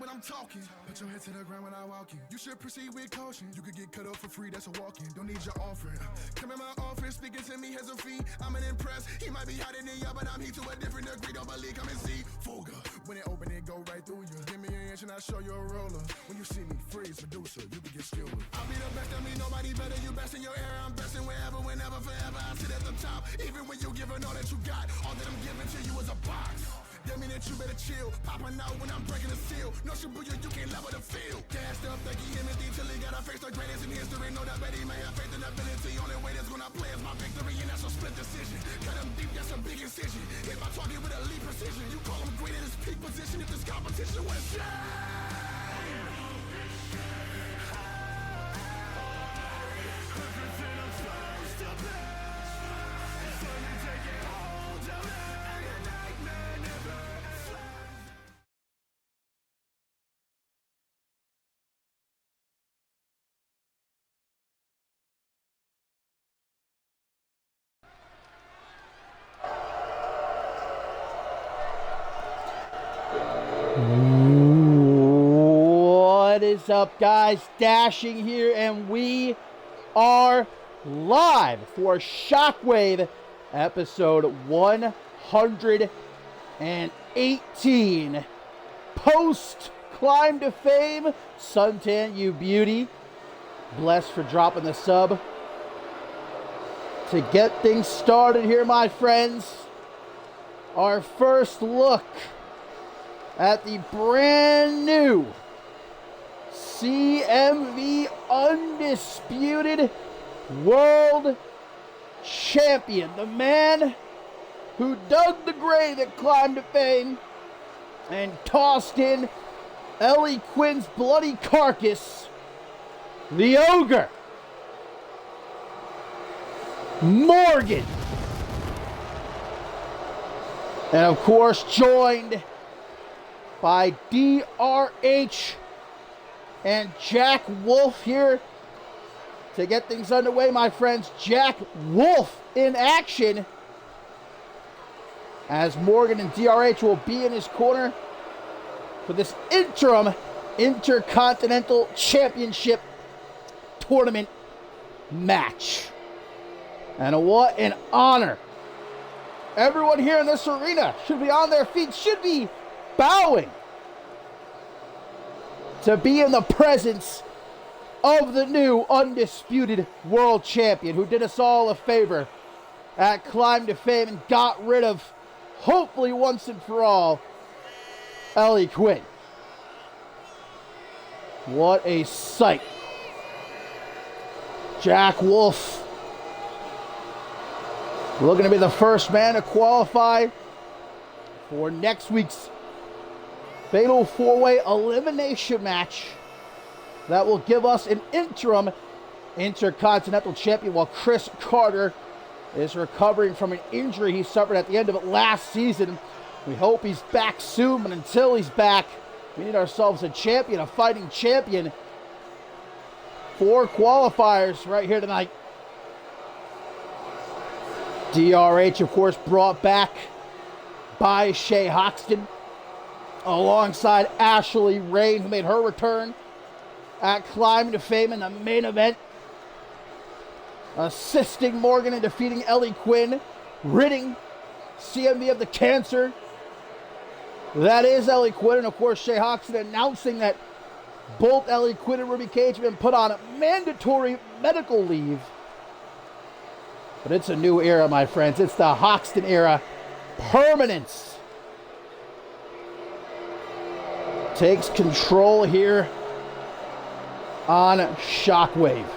when I'm talking. Put your head to the ground when I walk in. You should proceed with caution. You could get cut up for free, that's a walk-in. Don't need your offering. Come in my office, speaking to me as a fee. I'm an impress. He might be hiding in y'all, but I'm here to a different degree. Don't believe, come and see. Fuga. When it open, it go right through you. Give me an inch and I'll show you a roller. When you see me, freeze, Medusa, you can get skilled. I'll be the best, I mean nobody better. You best in your era, I'm best in wherever, whenever, forever. I sit at the top, even when you giving all that you got. All that I'm giving to you is a box. That mean that you better chill. Popping out when I'm breaking the seal. No Shibuya, you can't level the field. Gassed up, like he empathy till he gotta face the greatest in history. Know that Betty may have faith in ability. Only way that's gonna play is my victory, and that's a split decision. Cut him deep, that's a big incision. Hit my target with elite precision. You call him great at his peak position. If this competition was shame. What is up, guys? Dashing here, and we are live for Shockwave episode 118. Post Climb to Fame. Suntan, you beauty. Blessed for dropping the sub. To get things started here, my friends, our first look at the brand new CMV Undisputed World Champion. The man who dug the grave that climbed to fame and tossed in Ellie Quinn's bloody carcass. The Ogre, Morgan. And of course, joined by DRH and Jack Wolf here to get things underway, my friends. Jack Wolf in action, as Morgan and DRH will be in his corner for this interim Intercontinental Championship tournament match. And what an honor. Everyone here in this arena should be on their feet, should be bowing to be in the presence of the new undisputed world champion, who did us all a favor at Climb to Fame and got rid of, hopefully once and for all, Ellie Quinn. What a sight. Jack Wolf looking to be the first man to qualify for next week's fatal four-way elimination match that will give us an interim Intercontinental Champion, while Chris Carter is recovering from an injury he suffered at the end of it last season. We hope he's back soon, but until he's back, we need ourselves a champion, a fighting champion. 4 qualifiers right here tonight. DRH, of course, brought back by Shay Hoxton, alongside Ashley Rain, who made her return at Climb to Fame in the main event, assisting Morgan in defeating Ellie Quinn, ridding CMV of the cancer that is Ellie Quinn. And of course, Shay Hoxton announcing that both Ellie Quinn and Ruby Cage have been put on mandatory medical leave. But it's a new era, my friends. It's the Hoxton era. Permanence takes control here on Shockwave.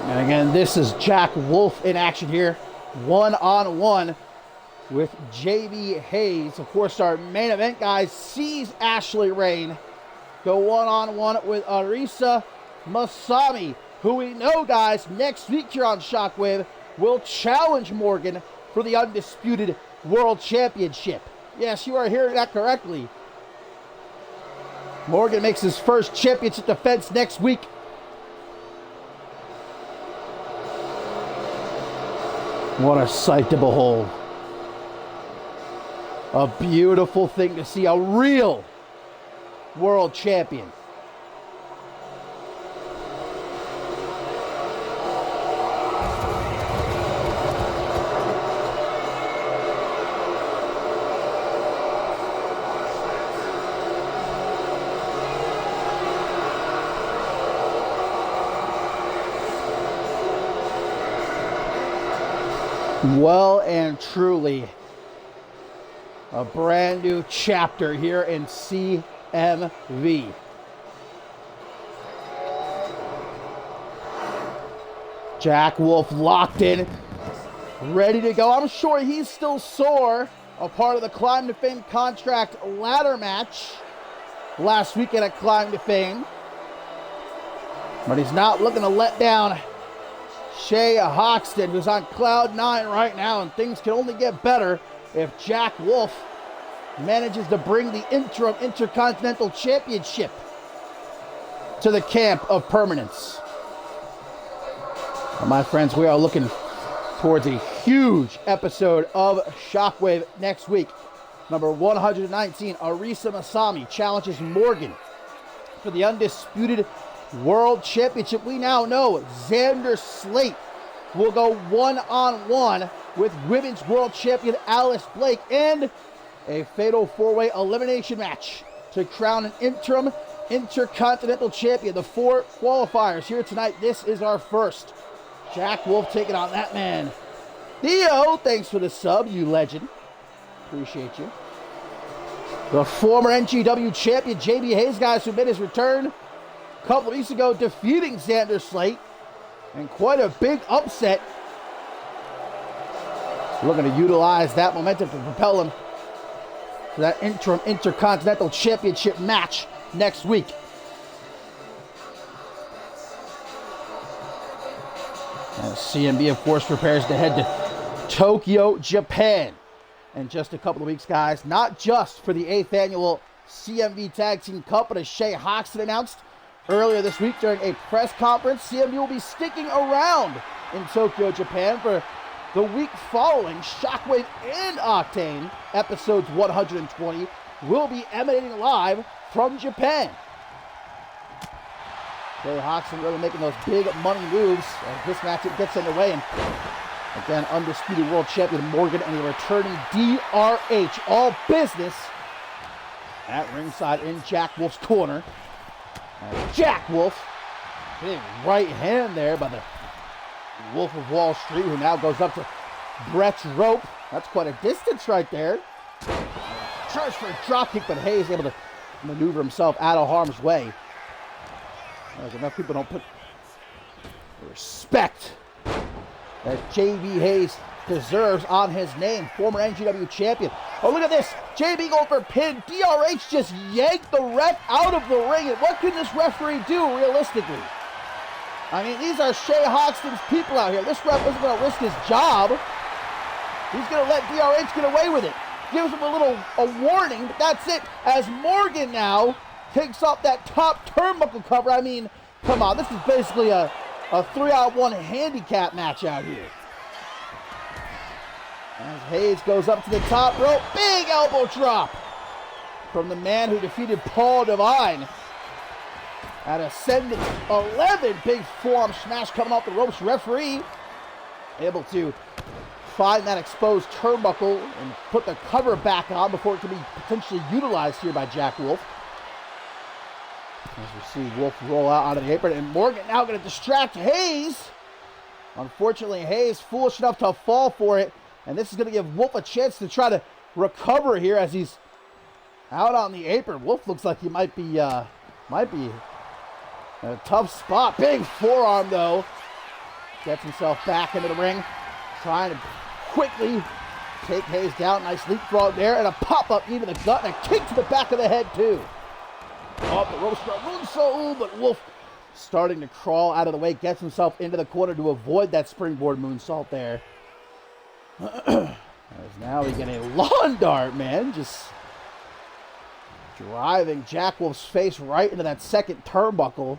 And again, this is Jack Wolf in action here, one-on-one with JB Hayes. Of course, our main event, guys, sees Ashley Rain go one-on-one with Arisa Masami, who we know, guys, next week here on Shockwave will challenge Morgan for the Undisputed World Championship. Yes, you are hearing that correctly. Morgan makes his first championship defense next week. What a sight to behold. A beautiful thing to see, a real world champion. Well and truly, a brand new chapter here in CMV. Jack Wolf locked in, ready to go. I'm sure he's still sore, a part of the Climb to Fame contract ladder match last weekend at Climb to Fame. But he's not looking to let down Shea Hoxton, who's on cloud 9 right now, and things can only get better if Jack Wolf manages to bring the interim Intercontinental Championship to the camp of permanence. Well, my friends, we are looking towards a huge episode of Shockwave next week. Number 119, Arisa Masami challenges Morgan for the undisputed World Championship. We now know Xander Slate will go one-on-one with Women's World Champion Alice Blake, and a fatal four-way elimination match to crown an interim Intercontinental Champion. The 4 qualifiers here tonight. This is our first. Jack Wolf taking on that man. Theo, thanks for the sub, you legend. Appreciate you. The former NGW champion JB Hayes, guys, who made his return a couple of weeks ago, defeating Xander Slate, and quite a big upset. Looking to utilize that momentum to propel him to that interim Intercontinental Championship match next week. And CMB, of course, prepares to head to Tokyo, Japan in just a couple of weeks, guys. Not just for the 8th annual CMV Tag Team Cup, but as Shea Hoxton announced earlier this week during a press conference, CMV will be sticking around in Tokyo, Japan for the week following. Shockwave and Octane, episodes 120, will be emanating live from Japan. Shea Hoxton really making those big money moves as this matchup gets underway. And again, undisputed world champion Morgan and a returning DRH. All business at ringside in Jack Wolf's corner. And Jack Wolf, big right hand there by the Wolf of Wall Street, who now goes up to Brett's rope. That's quite a distance right there. Tries for a dropkick, but Hayes able to maneuver himself out of harm's way. As enough people don't put the respect that JB Hayes deserves on his name. Former NGW champion. Oh, look at this. JB going for a pin. DRH just yanked the ref out of the ring. And what can this referee do realistically? I mean, these are Shea Hoxton's people out here. This ref isn't going to risk his job. He's going to let DRH get away with it. Gives him a warning, but that's it. As Morgan now takes off that top turnbuckle cover. I mean, come on. This is basically a 3-on-1 handicap match out here. As Hayes goes up to the top rope. Big elbow drop from the man who defeated Paul Devine at Ascendant 11. Big forearm smash coming off the ropes. Referee able to find that exposed turnbuckle and put the cover back on before it can be potentially utilized here by Jack Wolf. As we see Wolf roll out onto the apron, and Morgan now going to distract Hayes. Unfortunately, Hayes foolish enough to fall for it, and this is going to give Wolf a chance to try to recover here as he's out on the apron. Wolf looks like he might be in a tough spot. Big forearm though. Gets himself back into the ring, trying to quickly take Hayes down. Nice leapfrog there, and a pop-up knee to the gut, and a kick to the back of the head too. Off the ropes for a moonsault, but Wolf starting to crawl out of the way, gets himself into the corner to avoid that springboard moonsault there. As now we get a lawn dart, man, just driving Jack Wolf's face right into that second turnbuckle.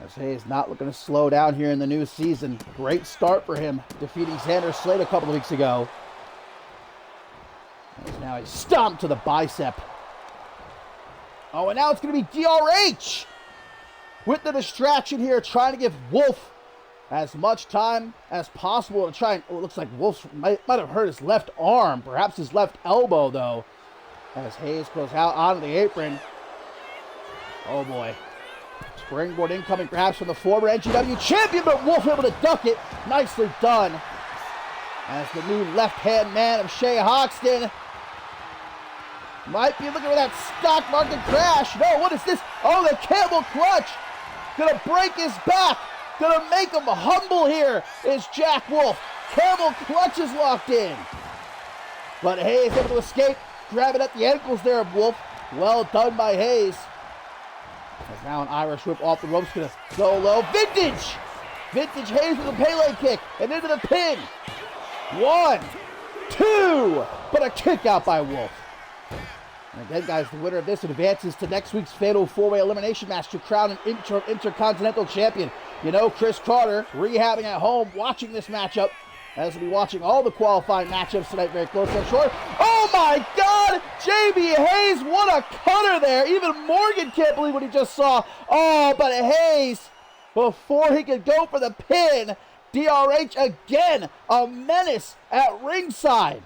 As Hayes not looking to slow down here in the new season. Great start for him, defeating Xander Slate a couple of weeks ago. Nice stomp to the bicep. Oh, and now it's going to be DRH with the distraction here, trying to give Wolf as much time as possible to try and... Oh, it looks like Wolf might have hurt his left arm, perhaps his left elbow, though, as Hayes goes out onto the apron. Oh, boy. Springboard incoming, perhaps from the former NGW champion, but Wolf able to duck it. Nicely done. As the new left-hand man of Shea Hoxton might be looking for that stock market crash. No, what is this? Oh, the camel clutch. Gonna break his back. Gonna make him humble here is Jack Wolf. Camel clutch is locked in. But Hayes able to escape. Grabbing at the ankles there of Wolf. Well done by Hayes. As now an Irish whip off the ropes. Gonna go low. Vintage. Vintage Hayes with a Pele kick. And into the pin. 1, 2. But a kick out by Wolf. And again, guys, the winner of this advances to next week's Fatal 4-Way Elimination match to crown an Intercontinental Champion. You know, Chris Carter, rehabbing at home, watching this matchup, as we'll be watching all the qualifying matchups tonight very close, I'm sure. Oh my God! JB Hayes, what a cutter there! Even Morgan can't believe what he just saw. Oh, but Hayes, before he could go for the pin, DRH again, a menace at ringside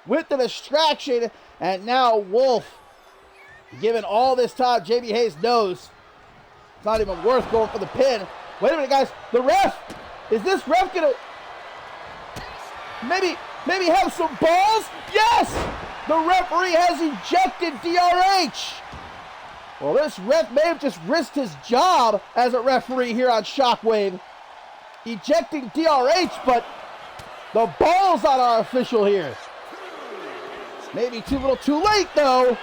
with the distraction. And now Wolf, given all this time, JB Hayes knows it's not even worth going for the pin. Wait a minute, guys. The ref, is this ref gonna maybe have some balls? Yes! The referee has ejected DRH. Well, this ref may have just risked his job as a referee here on Shockwave, ejecting DRH, but the ball's on our official here. Maybe too little too late, though.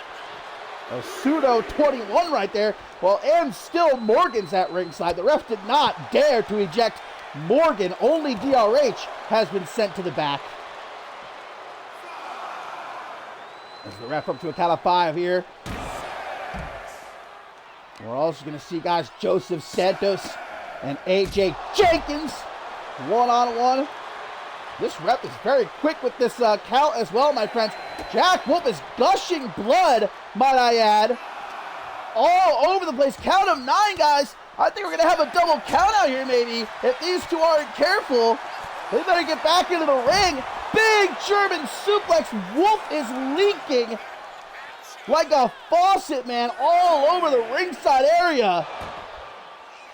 A pseudo 21 right there. Well, and still Morgan's at ringside. The ref did not dare to eject Morgan. Only DRH has been sent to the back. As the ref up to a count of 5 here. We're also going to see, guys, Joseph Santos and AJ Jenkins one-on-one. This ref is very quick with this count as well, my friends. Jack Wolf is gushing blood, might I add. All over the place. Count of 9, guys. I think we're going to have a double count out here, maybe. If these two aren't careful, they better get back into the ring. Big German suplex. Wolf is leaking like a faucet, man, all over the ringside area.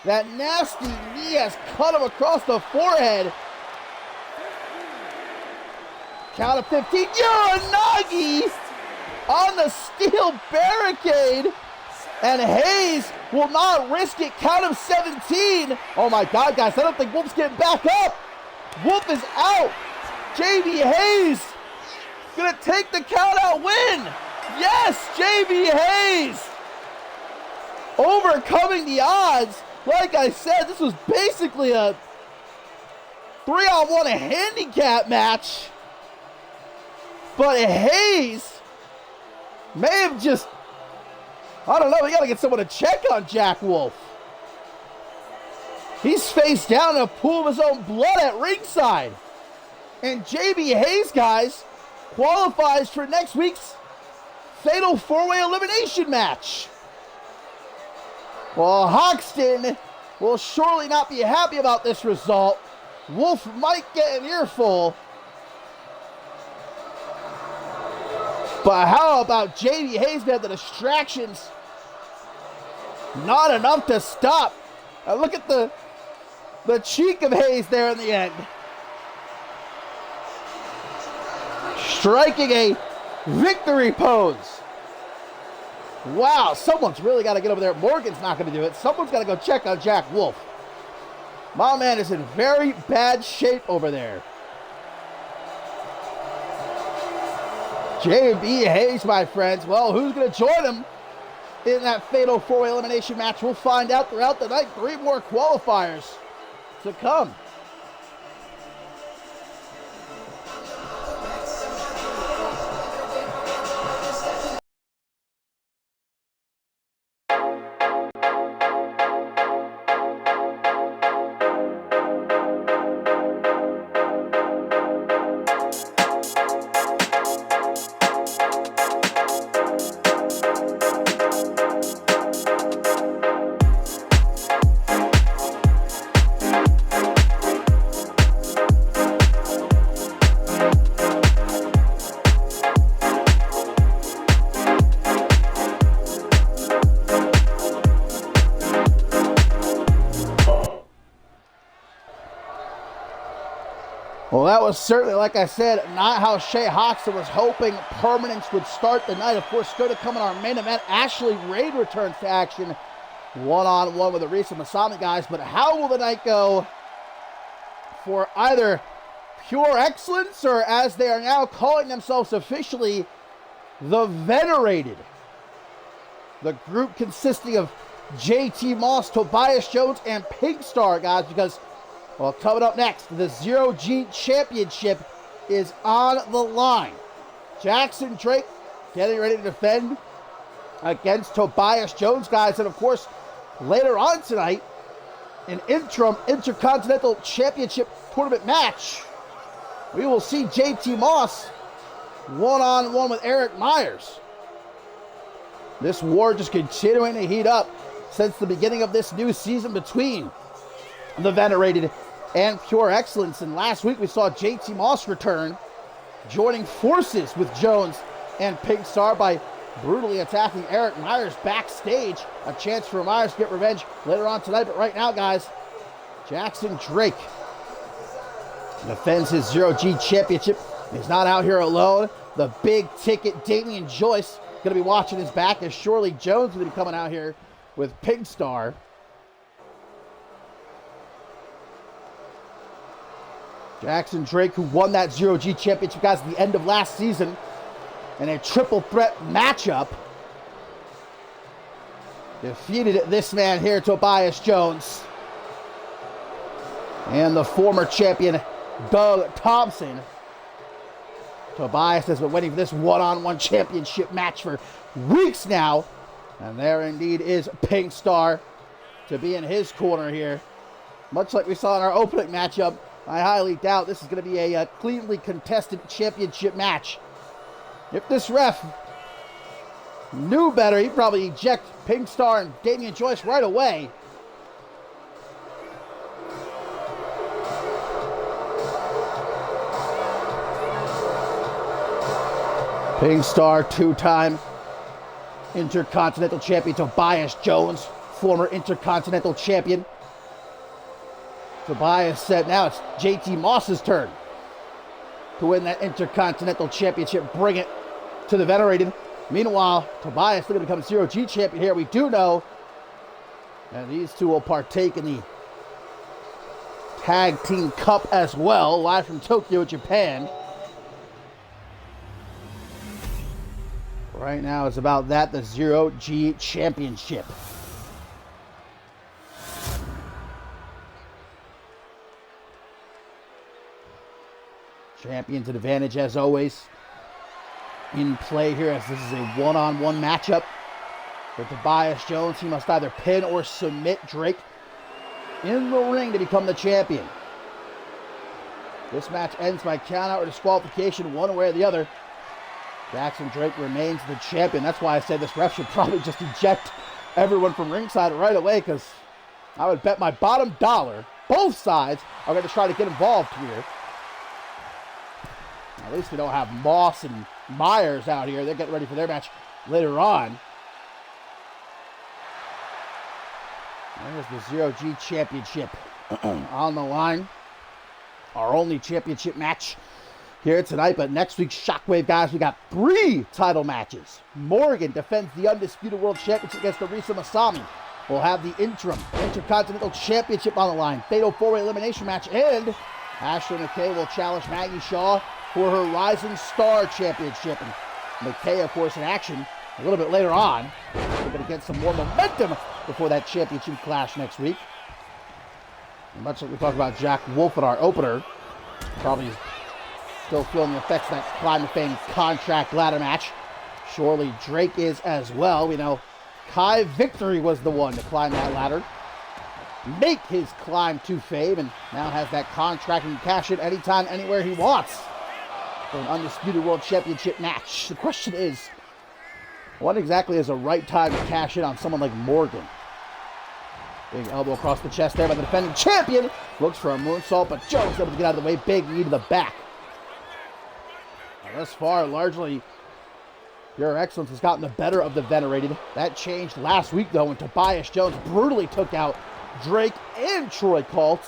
That nasty knee has cut him across the forehead. Count of 15. Uranagi on the steel barricade. And Hayes will not risk it. Count of 17. Oh my God, guys. I don't think Wolf's getting back up. Wolf is out. JB Hayes gonna take the count out win. Yes, JB Hayes overcoming the odds. Like I said, this was basically a 3-on-1 handicap match. But Hayes may have just, I don't know, we got to get someone to check on Jack Wolf. He's face down in a pool of his own blood at ringside. And JB Hayes, guys, qualifies for next week's Fatal 4-Way Elimination match. Well, Hoxton will surely not be happy about this result. Wolf might get an earful. But how about JB Hayes, man? The distractions, not enough to stop. Look at the cheek of Hayes there in the end. Striking a victory pose. Wow, someone's really got to get over there. Morgan's not going to do it. Someone's got to go check on Jack Wolf. My man is in very bad shape over there. JB Hayes, my friends. Well, who's going to join him in that Fatal 4-Way Elimination match? We'll find out throughout the night. 3 more qualifiers to come. Well, that was certainly, like I said, not how Shea Hoxton was hoping permanence would start the night. Of course, still to come in our main event, Ashley Raid returns to action one-on-one with the Risa Masami guys. But how will the night go for either Pure Excellence, or as they are now calling themselves officially, the Venerated? The group consisting of JT Moss, Tobias Jones, and Pink Star, guys, because, well, coming up next, the Zero G Championship is on the line. Jackson Drake getting ready to defend against Tobias Jones, guys, and of course, later on tonight, an interim Intercontinental Championship tournament match. We will see JT Moss one-on-one with Eric Myers. This war just continuing to heat up since the beginning of this new season between the Venerated and Pure Excellence. And last week we saw JT Moss return, joining forces with Jones and Pink Star by brutally attacking Eric Myers backstage. A chance for Myers to get revenge later on tonight. But right now, guys, Jackson Drake defends his Zero G Championship. He's not out here alone. The big ticket Damian Joyce going to be watching his back, as Shirley Jones will be coming out here with Pink Star. Jackson Drake, who won that Zero G Championship, guys, at the end of last season in a triple threat matchup, defeated this man here, Tobias Jones, and the former champion, Doug Thompson. Tobias has been waiting for this one-on-one championship match for weeks now. And there indeed is Pink Star to be in his corner here. Much like we saw in our opening matchup, I highly doubt this is going to be a cleanly contested championship match. If this ref knew better, he'd probably eject Pink Star and Damian Joyce right away. Pink Star, two-time Intercontinental Champion Tobias Jones, former Intercontinental Champion. Tobias said now it's JT Moss's turn to win that Intercontinental Championship, bring it to the Venerated. Meanwhile, Tobias looking to become Zero G Champion here. We do know that these two will partake in the Tag Team Cup as well, live from Tokyo, Japan. Right now, it's about that, the Zero G Championship. Champion's advantage, as always, in play here, as this is a one-on-one matchup for Tobias Jones. He must either pin or submit Drake in the ring to become the champion. This match ends by countout or disqualification, one way or the other. Jackson Drake remains the champion. That's why I said this ref should probably just eject everyone from ringside right away, because I would bet my bottom dollar both sides are going to try to get involved here. At least we don't have Moss and Myers out here. They're getting ready for their match later on. There's the Zero G Championship on the line. Our only championship match here tonight, but next week's Shockwave, guys, we got 3 title matches. Morgan defends the Undisputed World Championship against Arisa Masami. We'll have the interim Intercontinental Championship on the line. Fatal 4-way elimination match, and Ashley McKay will challenge Maggie Shaw for her Rising Star Championship. And McKay, of course, in action a little bit later on. We're going to get some more momentum before that championship clash next week. And much like we talked about Jack Wolf in our opener, probably still feeling the effects of that Climb to Fame contract ladder match. Surely Drake is as well. We know Kai Victory was the one to climb that ladder, make his climb to fame, and now has that contract and cash it anytime, anywhere he wants for an Undisputed World Championship match. The question is, what exactly is the right time to cash in on someone like Morgan? Big elbow across the chest there by the defending champion. Looks for a moonsault, but Jones able to get out of the way. Big knee to the back. Now, thus far, largely, Pure Excellence has gotten the better of the Venerated. That changed last week, though, when Tobias Jones brutally took out Drake and Troy Colt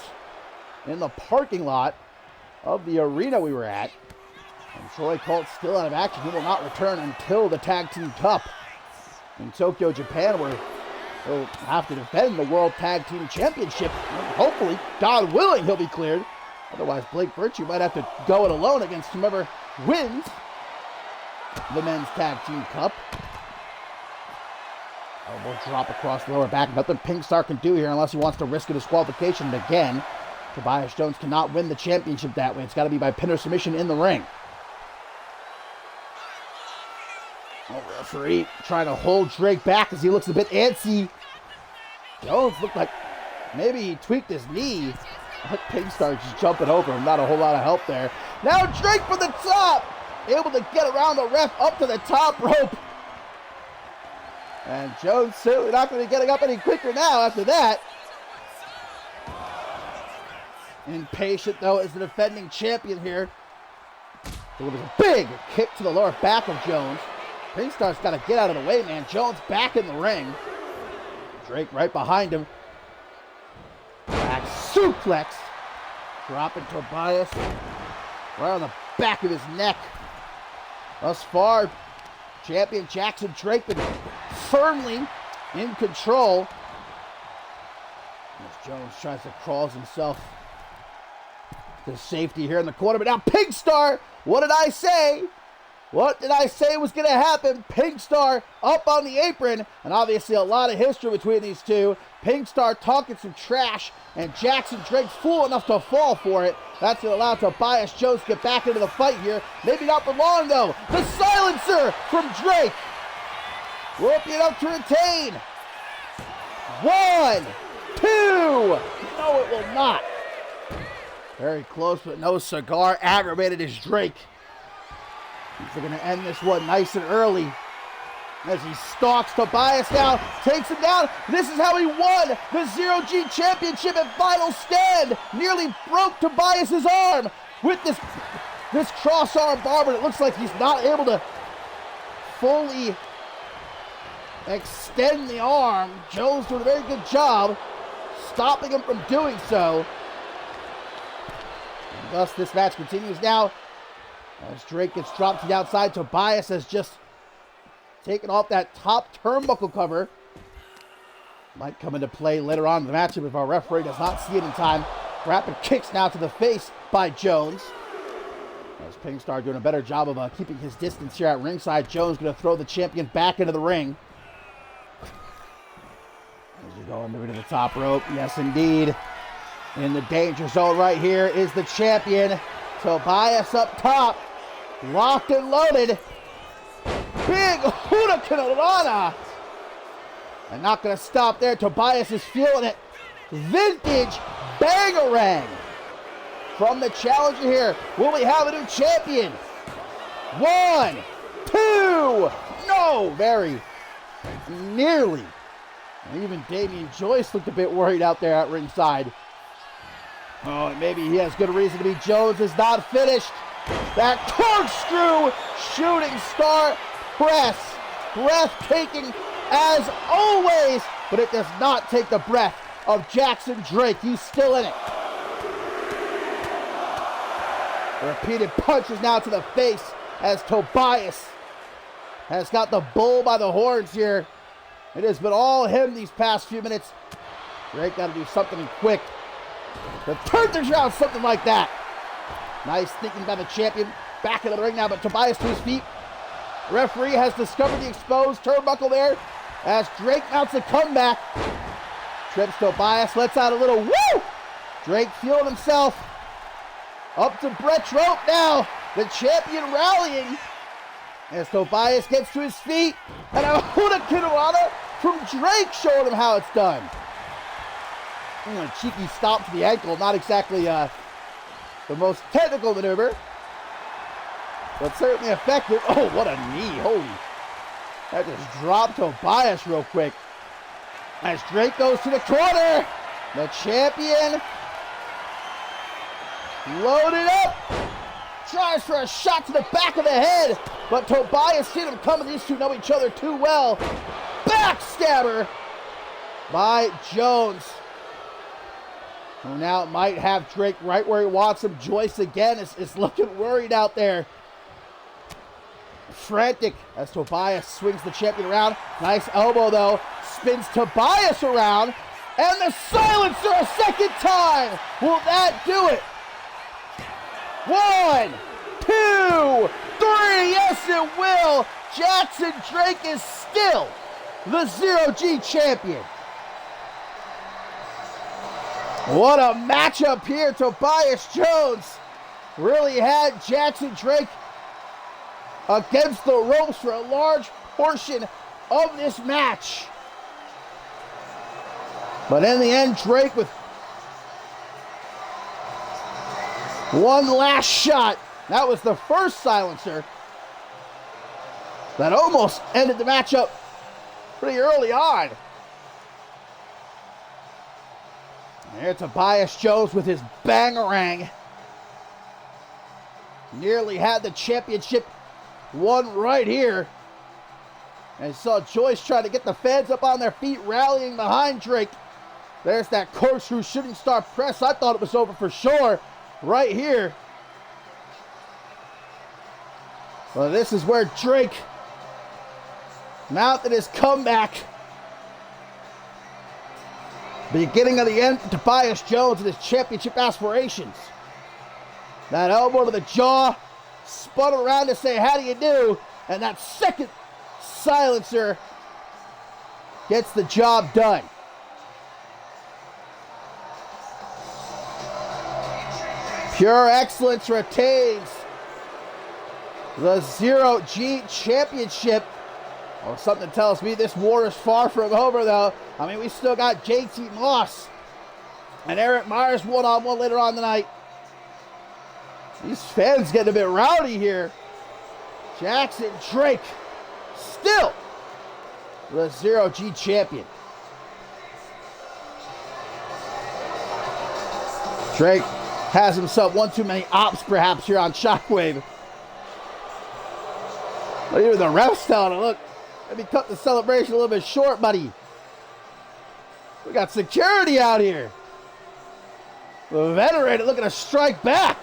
in the parking lot of the arena we were at. And Troy Colt's still out of action. He will not return until the Tag Team Cup in Tokyo, Japan, where he'll have to defend the World Tag Team Championship. Hopefully, God willing, he'll be cleared. Otherwise, Blake Virtue might have to go it alone against whomever wins the Men's Tag Team Cup. Elbow drop across the lower back. Nothing Pink Star can do here unless he wants to risk a disqualification. And again, Tobias Jones cannot win the championship that way. It's got to be by pin or submission in the ring. Referee trying to hold Drake back as he looks a bit antsy. Jones looked like maybe he tweaked his knee. Pink Star just jumping over him. Not a whole lot of help there. Now Drake from the top. Able to get around the ref up to the top rope. And Jones certainly not going to get up any quicker now after that. Impatient though as the defending champion here. Delivers a big kick to the lower back of Jones. Pink Star's got to get out of the way, man. Jones back in the ring. Drake right behind him. Back suplex. Dropping Tobias right on the back of his neck. Thus far, champion Jackson Drake been firmly in control. As Jones tries to crawl himself to safety here in the corner. But now Pink Star, what did I say? What did I say was going to happen? Pink Star up on the apron, and obviously a lot of history between these two. Pink Star talking some trash, and Jackson Drake's fool enough to fall for it. That's going to allow Tobias Jones to get back into the fight here. Maybe not for long, though. The silencer from Drake. Working up to retain. 1, 2. No, it will not. Very close, but no cigar. Aggravated as Drake. He's going to end this one nice and early as he stalks Tobias now, takes him down. This is how he won the Zero-G Championship at Final Stand. Nearly broke Tobias's arm with this cross-arm bar, but it looks like he's not able to fully extend the arm. Jones doing a very good job stopping him from doing so. And thus this match continues now. As Drake gets dropped to the outside, Tobias has just taken off that top turnbuckle cover. Might come into play later on in the matchup if our referee does not see it in time. Rapid kicks now to the face by Jones. As Pink Star doing a better job of keeping his distance here at ringside. Jones going to throw the champion back into the ring. As we go moving to the top rope. Yes, indeed. In the danger zone right here is the champion. Tobias up top. Locked and loaded. Big Hurricanrana. And not going to stop there. Tobias is feeling it. Vintage Bangarang from the challenger here. Will we have a new champion? 1, 2. No, very nearly. And even Damian Joyce looked a bit worried out there at ringside. Oh, and maybe he has good reason to be. Jones is not finished. That corkscrew shooting star press. Breathtaking as always, but it does not take the breath of Jackson Drake. He's still in it. Repeated punches now to the face as Tobias has got the bull by the horns here. It has been all him these past few minutes. Drake got to do something quick to turn things around, something like that. Nice thinking by the champion. Back into the ring now, but Tobias to his feet. Referee has discovered the exposed turnbuckle there as Drake mounts a comeback. Trips Tobias, lets out a little woo! Drake feeling himself. Up to Brett's rope now. The champion rallying as Tobias gets to his feet. And a Hurricanrana from Drake showing him how it's done. A cheeky stop to the ankle. Not exactly the most technical maneuver, but certainly effective. Oh, what a knee. Holy. That just dropped Tobias real quick. As Drake goes to the corner. The champion loaded up. Tries for a shot to the back of the head, but Tobias seen him coming. These two know each other too well. Backstabber by Jones. Who now might have Drake right where he wants him. Joyce again is looking worried out there. Frantic as Tobias swings the champion around. Nice elbow though. Spins Tobias around. And the silencer a second time. Will that do it? 1, 2, 3. Yes, it will. Jackson Drake is still the Zero-G champion. What a matchup here. Tobias Jones really had Jackson Drake against the ropes for a large portion of this match. But in the end, Drake with one last shot. That was the first silencer that almost ended the matchup pretty early on. There Tobias Jones with his bangarang. Nearly had the championship won right here. And you saw Joyce trying to get the fans up on their feet, rallying behind Drake. There's that corkscrew shooting star press. I thought it was over for sure right here. Well, this is where Drake mounted his comeback. Beginning of the end for Tobias Jones and his championship aspirations. That elbow to the jaw, spun around to say, how do you do? And that second silencer gets the job done. Pure Excellence retains the Zero-G championship. Well, something tells me this war is far from over, though. I mean, we still got JT Moss and Eric Myers one-on-one later on tonight. These fans getting a bit rowdy here. Jackson Drake still the Zero-G champion. Drake has himself one too many ops perhaps here on Shockwave. But even the ref's telling him, look, maybe cut the celebration a little bit short, buddy. We got security out here. The veteran looking to strike back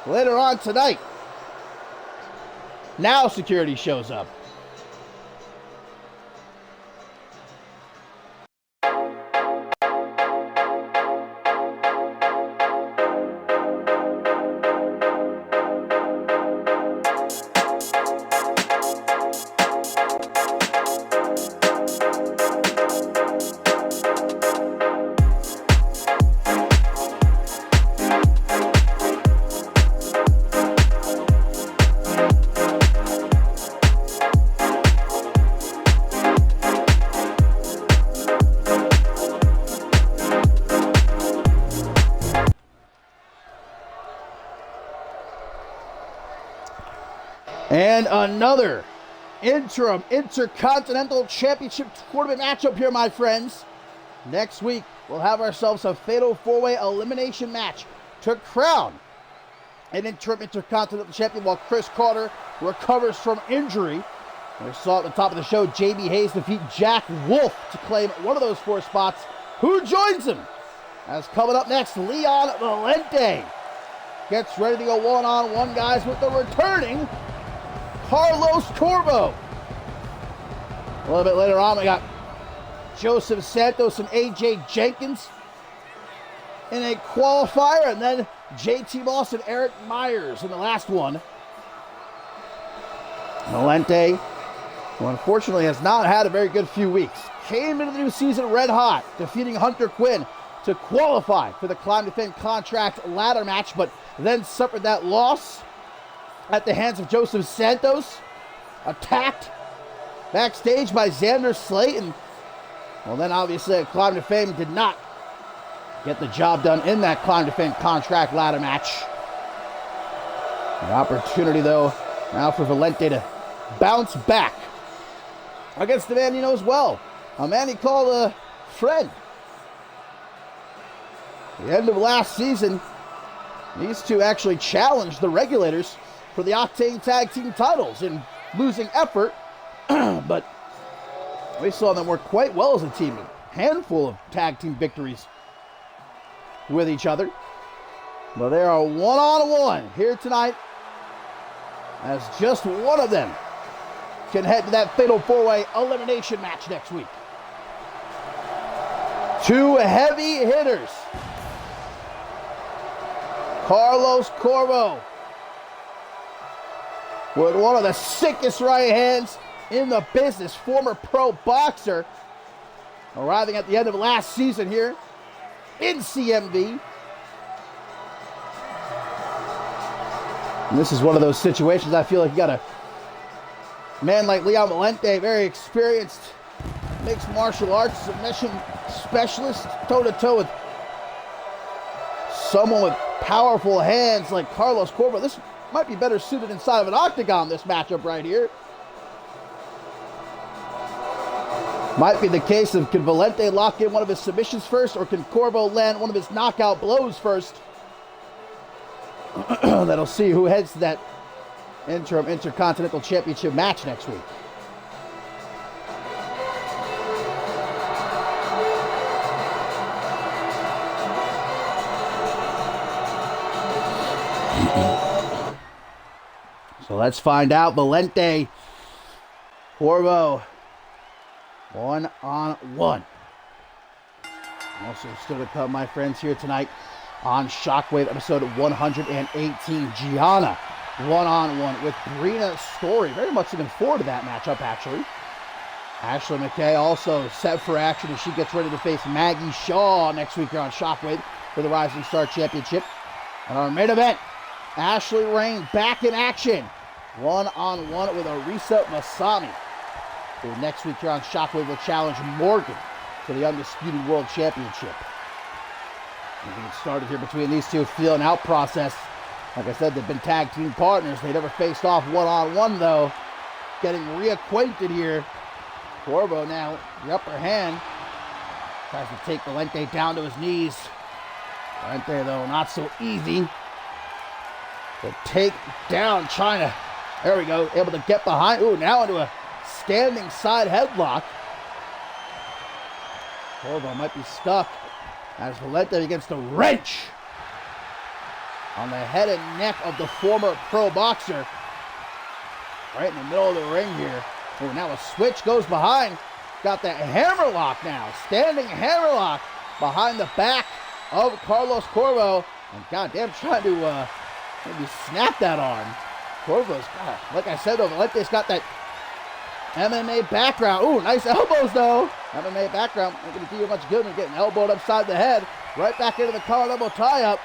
later on tonight. Now security shows up. And another interim Intercontinental Championship tournament matchup here, my friends. Next week, we'll have ourselves a fatal four-way elimination match to crown an interim Intercontinental Champion while Chris Carter recovers from injury. We saw at the top of the show, JB Hayes defeat Jack Wolf to claim one of those four spots. Who joins him? As coming up next, Leon Valente gets ready to go one-on-one, guys, with the returning Carlos Corvo. A little bit later on, we got Joseph Santos and AJ Jenkins in a qualifier, and then JT Moss and Eric Myers in the last one. Valente, who unfortunately has not had a very good few weeks, came into the new season red hot, defeating Hunter Quinn to qualify for the Climb Defend Contract ladder match, but then suffered that loss at the hands of Joseph Santos, attacked backstage by Xander Slayton. Well, then obviously Climb to Fame did not get the job done in that Climb to Fame contract ladder match. An opportunity, though, now for Valente to bounce back against the man he knows well, a man he called a friend. The end of last season, these two actually challenged the Regulators for the Octane Tag Team titles in losing effort, but we saw them work quite well as a team. A handful of tag team victories with each other. But they are one-on-one here tonight, as just one of them can head to that fatal four-way elimination match next week. Two heavy hitters. Carlos Corvo with one of the sickest right hands in the business, former pro boxer, arriving at the end of last season here in CMV. And this is one of those situations I feel like you got a man like Leon Valente, very experienced mixed martial arts submission specialist, toe-to-toe with someone with powerful hands like Carlos Corvo. This might be better suited inside of an octagon, this matchup right here. Might be the case of, can Valente lock in one of his submissions first, or can Corvo land one of his knockout blows first? That'll see who heads to that interim Intercontinental Championship match next week. So let's find out. Valente, Corvo, one-on-one. Also still to come, my friends, here tonight on Shockwave, episode 118. Gianna, one-on-one with Brina Story. Very much looking forward to that matchup, actually. Ashley McKay also set for action as she gets ready to face Maggie Shaw next week here on Shockwave for the Rising Star Championship. And our main event, Ashley Rain back in action, one-on-one with Arisa Masami, who next week here on Shockwave will challenge Morgan to the Undisputed World Championship. We're going to get started here between these two, feeling out process. Like I said, they've been tag team partners. They never faced off one-on-one, though. Getting reacquainted here. Corvo now, the upper hand. Tries to take Valente down to his knees. Valente, though, not so easy. The take down China. There we go. Able to get behind. Ooh, now into a standing side headlock. Corvo might be stuck as Valente begins to wrench on the head and neck of the former pro boxer. Right in the middle of the ring here. Oh, now a switch goes behind. Got that hammerlock now. Standing hammerlock behind the back of Carlos Corvo. And goddamn, trying to maybe snap that arm. Corvo's got, like I said, though, Valente's got that MMA background. Ooh, nice elbows, though. MMA background ain't going to do you much good when you're getting elbowed upside the head. Right back into the collar elbow tie-up.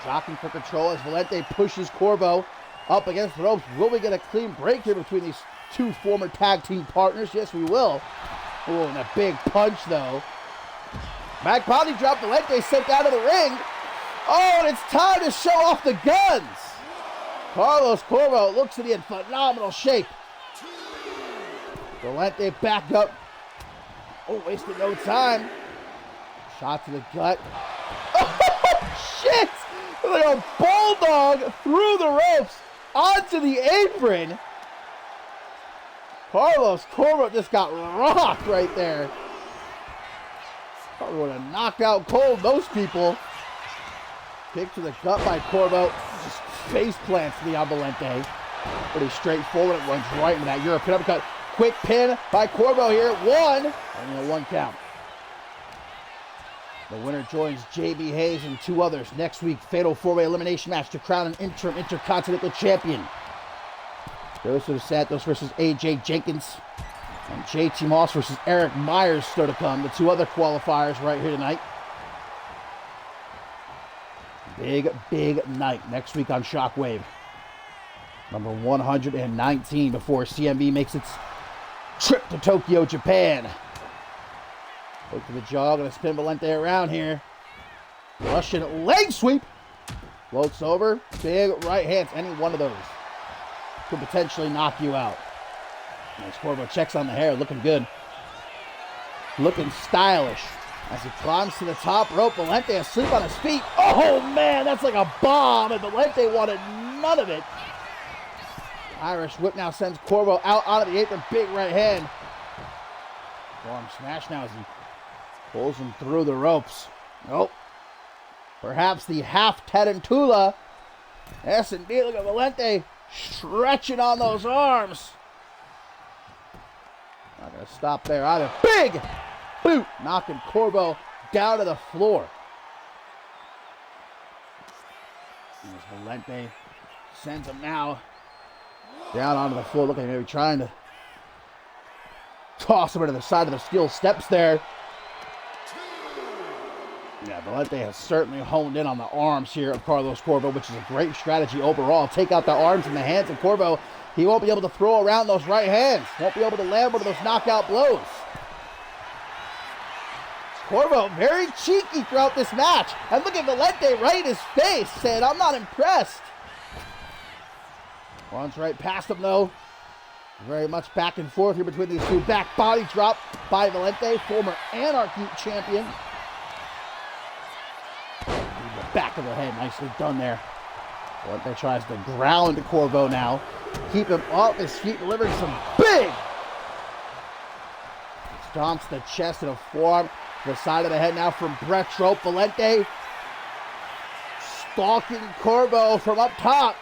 Jockeying for control as Valente pushes Corvo up against the ropes. Will we get a clean break here between these two former tag team partners? Yes, we will. Ooh, and a big punch, though. Back body drop. Valente sent out of the ring. Oh, and it's time to show off the guns. Carlos Corvo looks to be in phenomenal shape. Valente back up. Oh, wasted no time. Shot to the gut. Oh, shit! Like a bulldog through the ropes onto the apron. Carlos Corvo just got rocked right there. Probably would have knocked out cold those people. Kick to the gut by Corvo. Just face plants Leon Valente. Pretty straightforward. It runs right into that European uppercut. Quick pin by Corvo here. One. And a one count. The winner joins JB Hayes and two others next week. Fatal four-way elimination match to crown an interim Intercontinental Champion. Joseph Santos versus AJ Jenkins. And JT Moss versus Eric Myers still to come. The two other qualifiers right here tonight. Big, big night next week on Shockwave. Number 119 before CMV makes its trip to Tokyo, Japan. Look to the jaw, gonna spin Valente around here. Russian leg sweep. Floats over, big right hands. Any one of those could potentially knock you out. Nice. Corvo checks on the hair, looking good. Looking stylish. As he climbs to the top rope, Valente asleep on his feet. Oh man, that's like a bomb, and Valente wanted none of it. Irish whip now sends Corvo out onto the apron, big right hand. Arm smash now as he pulls him through the ropes. Nope. Perhaps the half Tarantula. Yes, indeed. Look at Valente stretching on those arms. Not going to stop there either. Big boot knocking Corbo down to the floor. As Valente sends him now down onto the floor, looking maybe trying to toss him into the side of the steel steps there. Yeah, Valente has certainly honed in on the arms here of Carlos Corbo, which is a great strategy overall. Take out the arms and the hands of Corbo. He won't be able to throw around those right hands. Won't be able to land one of those knockout blows. Corbo very cheeky throughout this match. And look at Valente right in his face saying, I'm not impressed. Runs right past him though. Very much back and forth here between these two. Back body drop by Valente, former Anarchy champion. The back of the head, nicely done there. Valente tries to ground Corbo now. Keep him off his feet, delivering some big stomps the chest and a forearm to the side of the head now from Brett's rope. Valente stalking Corbo from up top.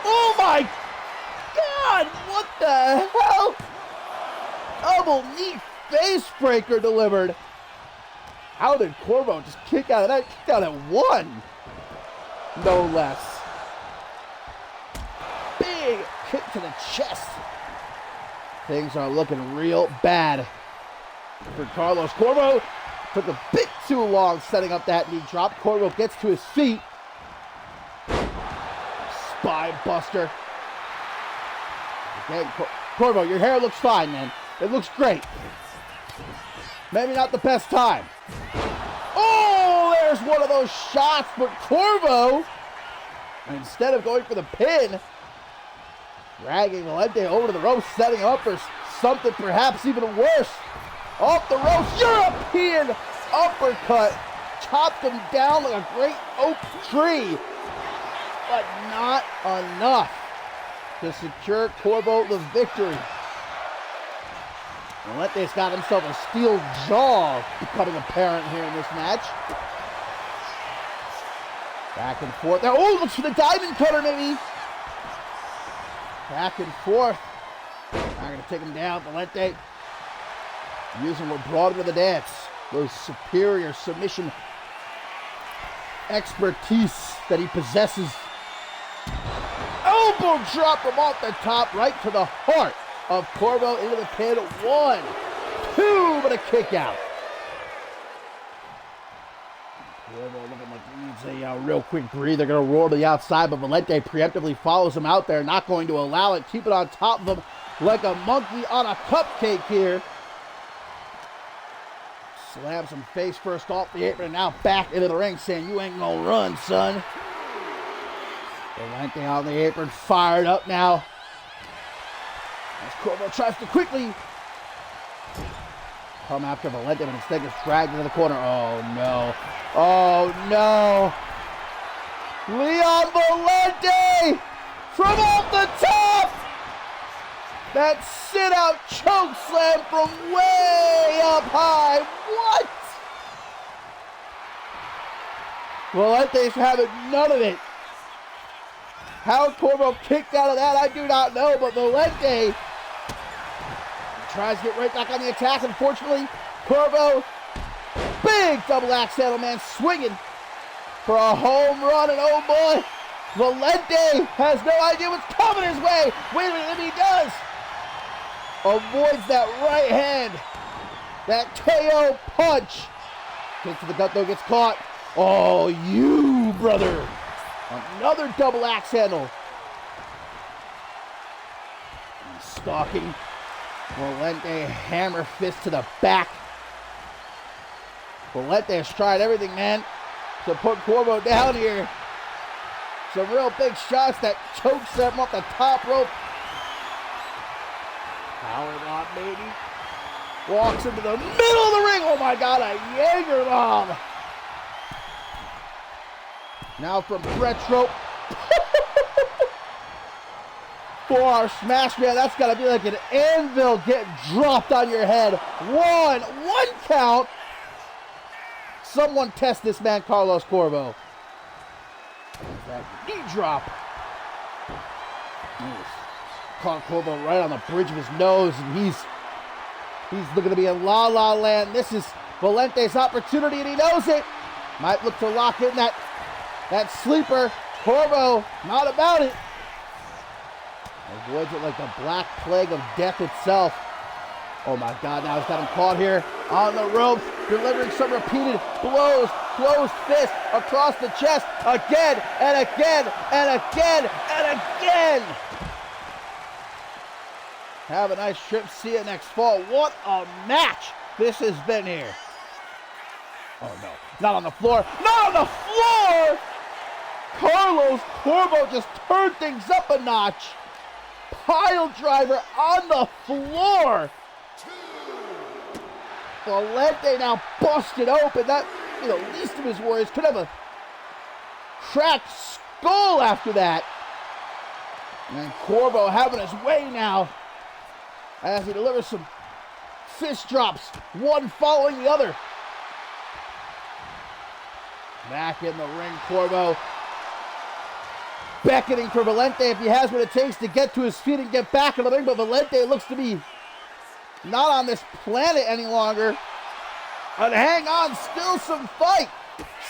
Oh my God, what the hell? Double knee face breaker delivered. How did Corbo just kick out of that? Kicked out at one, no less. Big kick to the chest. Things are looking real bad for Carlos. Corbo took a bit too long setting up that knee drop. Corbo gets to his feet. Spine buster. Again, Corbo, your hair looks fine, man. It looks great. Maybe not the best time. Oh, there's one of those shots, but Corbo, instead of going for the pin, dragging Valente over to the ropes, setting him up for something perhaps even worse. Off the ropes, European uppercut. Chopped him down like a great oak tree, but not enough to secure Corbo the victory. Valente's got himself a steel jaw becoming apparent here in this match. Back and forth. Oh, looks for the diamond cutter maybe. Back and forth. Not going to take him down. Valente using what brought him to the dance. Those superior submission expertise that he possesses. Elbow drop from off the top right to the heart of Corbo into the pin. 1, 2, but a kick out. Corbo looking like he needs a real quick breather. Going to roar to the outside, but Valente preemptively follows him out there. Not going to allow it. Keep it on top of him like a monkey on a cupcake here. Slams him face first off the apron and now back into the ring saying, you ain't gonna run, son. Valente on the apron, fired up now. As Corbo tries to quickly come after Valente, but instead gets dragged into the corner. Oh no. Oh no. Leon Valente from off the top. That sit-out choke slam from way up high. What? Valente's having none of it. How Corbo kicked out of that, I do not know, but Valente tries to get right back on the attack. Unfortunately, Corbo, big double axe handle, man, swinging for a home run, and oh boy, Valente has no idea what's coming his way. Wait a minute, if he does, avoids that right hand, that KO punch. Kick to the gut though, gets caught. Oh, you brother. Another double axe handle. And stalking Valente, hammer fist to the back. Valente has tried everything, man, to put Corbo down here. Some real big shots. That choke slam off the top rope. Power bomb, baby. Walks into the middle of the ring. Oh my God, a Jaeger bomb. Now from Brett's rope. Forearm smash, man. That's got to be like an anvil getting dropped on your head. One count. Someone test this man, Carlos Corvo. That knee drop. Caught Corvo right on the bridge of his nose, and he's looking to be in La La Land. This is Valente's opportunity, and he knows it. Might look to lock in that sleeper. Corvo, not about it. Avoids it like the black plague of death itself. Oh my God, now he's got him caught here on the ropes, delivering some repeated blows, closed fist across the chest, again and again and again and again. Have a nice trip. See you next fall. What a match this has been here. Oh no, not on the floor, not on the floor! Carlos Corvo just turned things up a notch. Pile driver on the floor. Valente now busted open. That, least of his worries. Could have a cracked skull after that. And Corvo having his way now as he delivers some fist drops, one following the other. Back in the ring, Corvo beckoning for Valente if he has what it takes to get to his feet and get back in the ring, but Valente looks to be not on this planet any longer. And hang on, still some fight.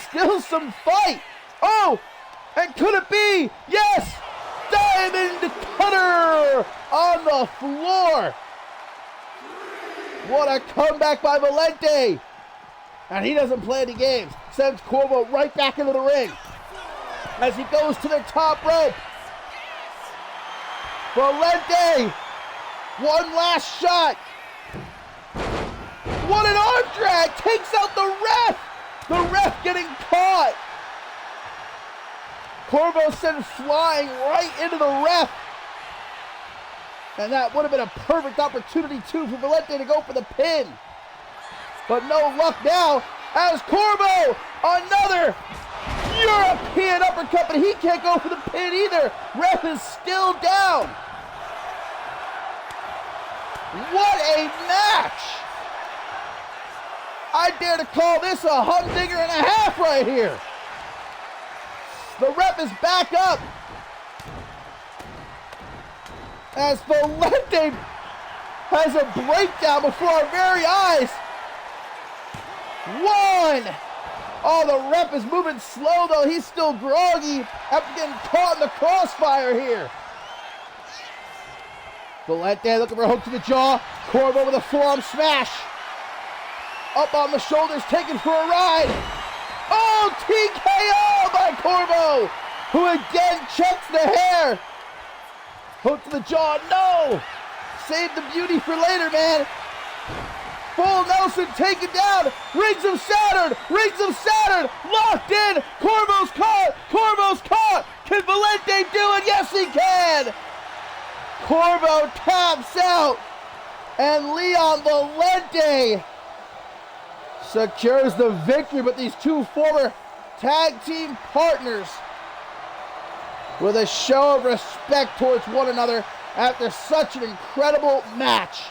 Still some fight. Oh, and could it be? Yes! Diamond Cutter on the floor. What a comeback by Valente. And he doesn't play any games. Sends Corvo right back into the ring as he goes to the top rope. Valente, one last shot. What an arm drag! Takes out the ref! The ref getting caught! Corvo sent flying right into the ref. And that would have been a perfect opportunity too for Valente to go for the pin. But no luck now as Corvo, another European uppercut, but he can't go for the pin either. Ref is still down. What a match! I dare to call this a humdinger and a half right here. The ref is back up as Valente has a breakdown before our very eyes. One. Oh, the ref is moving slow, though. He's still groggy after getting caught in the crossfire here. Valente looking for a hook to the jaw. Corvo with a forearm smash. Up on the shoulders, taken for a ride. Oh, TKO by Corvo, who again checks the hair. Hook to the jaw, no. Save the beauty for later, man. Full Nelson taken down. Rings of Saturn, locked in. Corvo's caught. Can Valente do it? Yes, he can. Corvo taps out, and Leon Valente secures the victory, but these two former tag team partners with a show of respect towards one another after such an incredible match.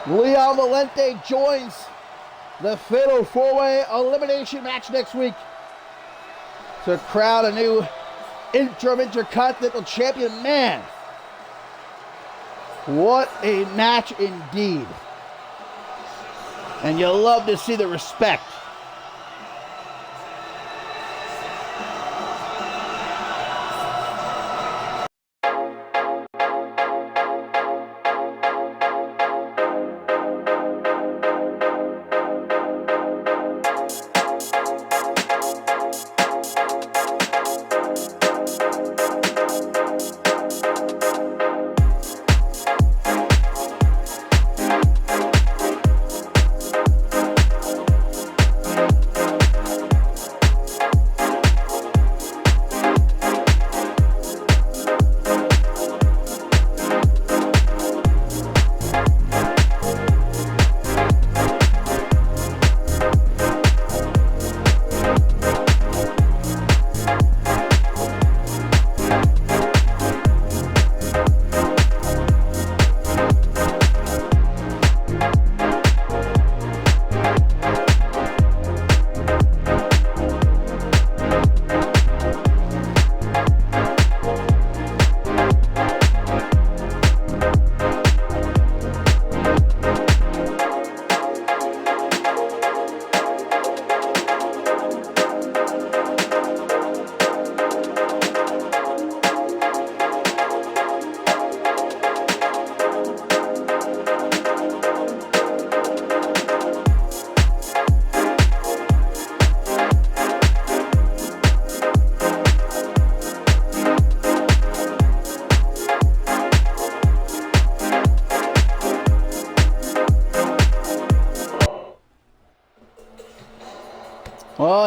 Leon Valente joins the Fatal 4-Way Elimination match next week to crown a new interim Intercontinental Champion. Man, what a match indeed. And you'll love to see the respect.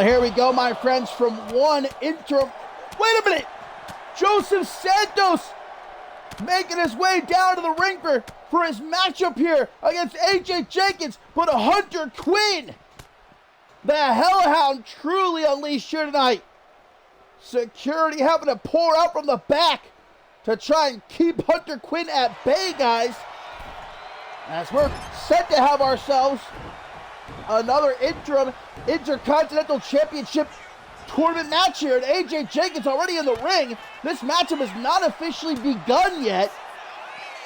here we go, my friends, from one interim. Wait a minute! Joseph Santos making his way down to the ring for his matchup here against AJ Jenkins, but Hunter Quinn, the Hellhound, truly unleashed here tonight. Security having to pour out from the back to try and keep Hunter Quinn at bay, guys, as we're set to have ourselves another interim Intercontinental Championship tournament match here, and AJ Jenkins already in the ring. This matchup has not officially begun yet,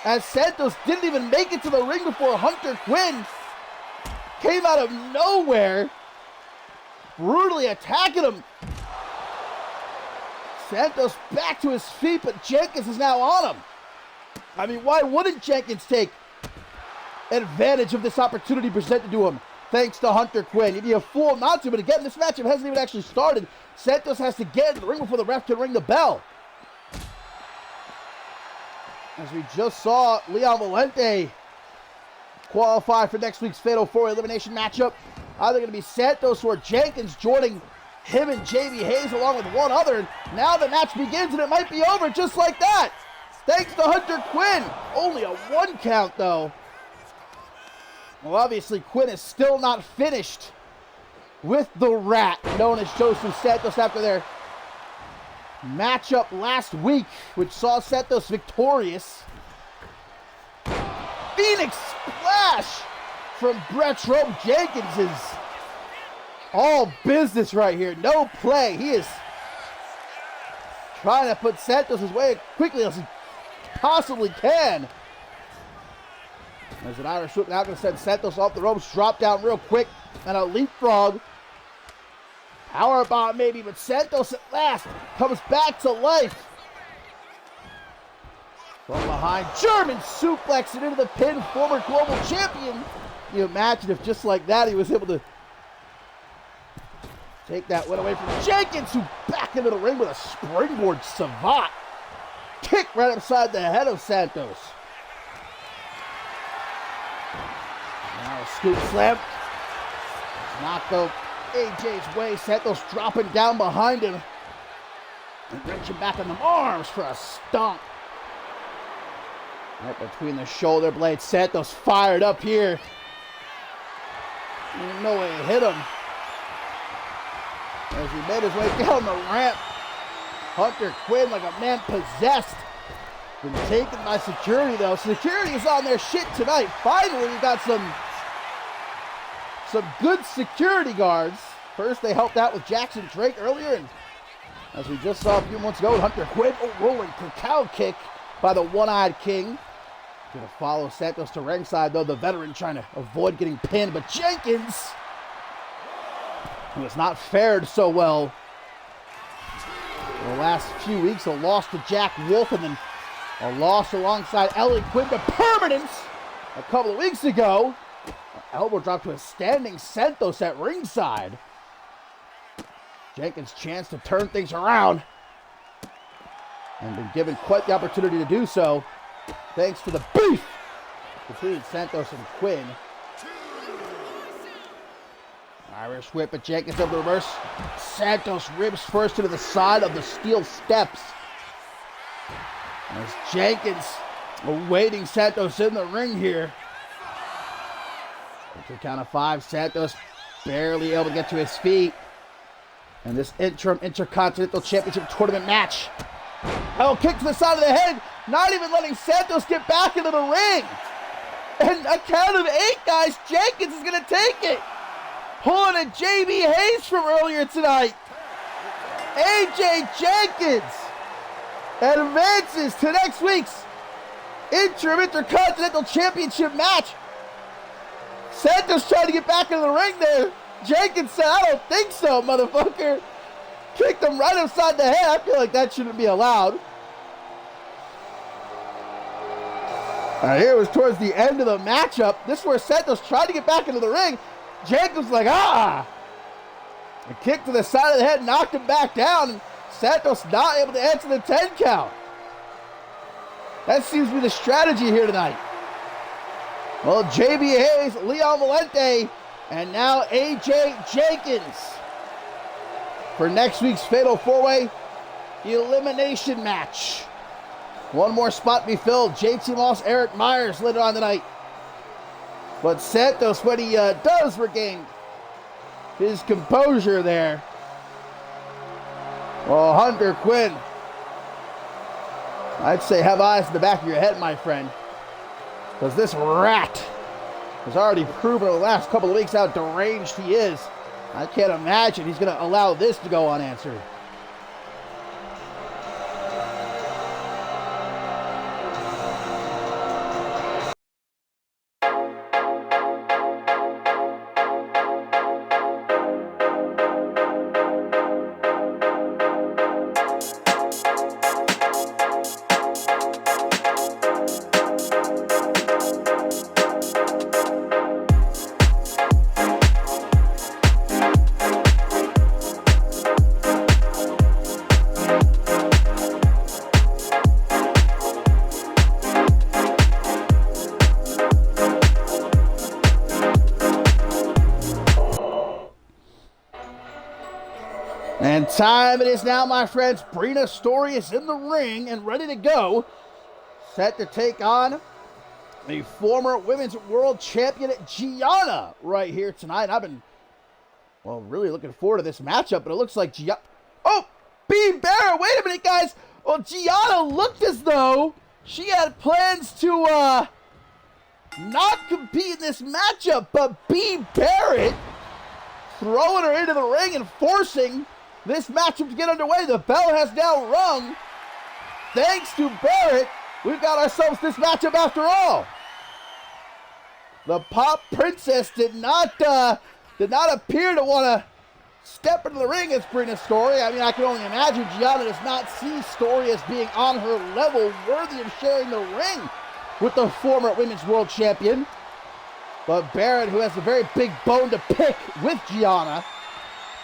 as Santos didn't even make it to the ring before Hunter Quinn came out of nowhere, brutally attacking him. Santos back to his feet, but Jenkins is now on him. I mean, why wouldn't Jenkins take advantage of this opportunity presented to him? Thanks to Hunter Quinn. You'd be a fool not to, but again, this matchup hasn't even actually started. Santos has to get in the ring before the ref can ring the bell. As we just saw Leon Valente qualify for next week's Fatal 4 elimination matchup. Either going to be Santos or Jenkins joining him and JB Hayes along with one other. And now the match begins, and it might be over just like that. Thanks to Hunter Quinn. Only a 1 count, though. Well, obviously, Quinn is still not finished with the Rat, known as Joseph Santos, after their matchup last week, which saw Santos victorious. Phoenix Splash from Bretrom Jenkins is all business right here. No play. He is trying to put Santos away quickly as he possibly can. There's an Irish whip now going to send Santos off the ropes. Drop down real quick and a leapfrog. Power bomb maybe, but Santos at last comes back to life. From behind, German suplex it into the pin, former global champion. Can you imagine if just like that he was able to take that win away from Jenkins, who back into the ring with a springboard savant. Kick right upside the head of Santos. Now a scoop slam. Not go AJ's way. Santos dropping down behind him and wrenching back in the arms for a stomp. Right between the shoulder blades. Santos fired up here. No way to hit him. As he made his way down the ramp, Hunter Quinn, like a man possessed, been taken by security though. Security is on their shit tonight. Finally, we got some good security guards. First, they helped out with Jackson Drake earlier, and as we just saw a few months ago, Hunter Quinn, a rolling cacao kick by the One-Eyed King. Gonna follow Santos to ringside though, the veteran trying to avoid getting pinned, but Jenkins, who has not fared so well in the last few weeks, a loss to Jack Wolf and then a loss alongside Ellie Quinn to permanence a couple of weeks ago. Elbow drop to a standing Santos at ringside. Jenkins' chance to turn things around and been given quite the opportunity to do so thanks to the beef between Santos and Quinn. Irish whip, but Jenkins over the reverse. Santos ribs first into the side of the steel steps. As Jenkins awaiting Santos in the ring here. To count of 5, Santos barely able to get to his feet. And this interim Intercontinental Championship tournament match. Oh, kick to the side of the head, not even letting Santos get back into the ring. And a count of 8, guys, Jenkins is going to take it. Pulling a JB Hayes from earlier tonight. AJ Jenkins advances to next week's interim Intercontinental Championship match. Santos trying to get back into the ring there. Jenkins said, I don't think so, motherfucker. Kicked him right upside the head. I feel like that shouldn't be allowed. All right, here was towards the end of the matchup. This is where Santos tried to get back into the ring. Jenkins was like, A kick to the side of the head knocked him back down. And Santos not able to answer the 10 count. That seems to be the strategy here tonight. Well, JB Hayes, Leon Valente, and now AJ Jenkins for next week's Fatal 4-Way elimination match. One more spot to be filled. JT Moss, Eric Myers later on tonight. But Santos, when he does regain his composure there. Well, Hunter Quinn, I'd say have eyes in the back of your head, my friend. Because this rat has already proven over the last couple of weeks how deranged he is. I can't imagine he's going to allow this to go unanswered. And time it is now, my friends. Brina Story is in the ring and ready to go. Set to take on the former Women's World Champion, Gianna, right here tonight. I've been, well, really looking forward to this matchup, but it looks like Gianna... Oh, B. Barrett, wait a minute, guys. Well, Gianna looked as though she had plans to not compete in this matchup, but B. Barrett throwing her into the ring and forcing this matchup to get underway. The bell has now rung. Thanks to Barrett, we've got ourselves this matchup after all. The Pop Princess did not appear to want to step into the ring as Brina's Story. I mean, I can only imagine Gianna does not see Story as being on her level, worthy of sharing the ring with the former Women's World Champion. But Barrett, who has a very big bone to pick with Gianna,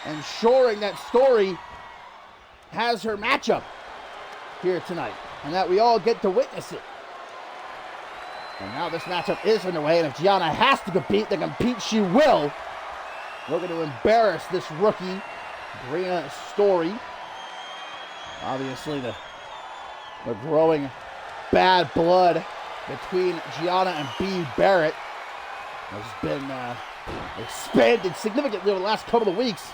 ensuring that Story has her matchup here tonight, and that we all get to witness it. And now this matchup is underway, and if Gianna has to compete, then compete she will. Looking to embarrass this rookie, Brina Story. Obviously, the growing bad blood between Gianna and B. Barrett has been expanded significantly over the last couple of weeks.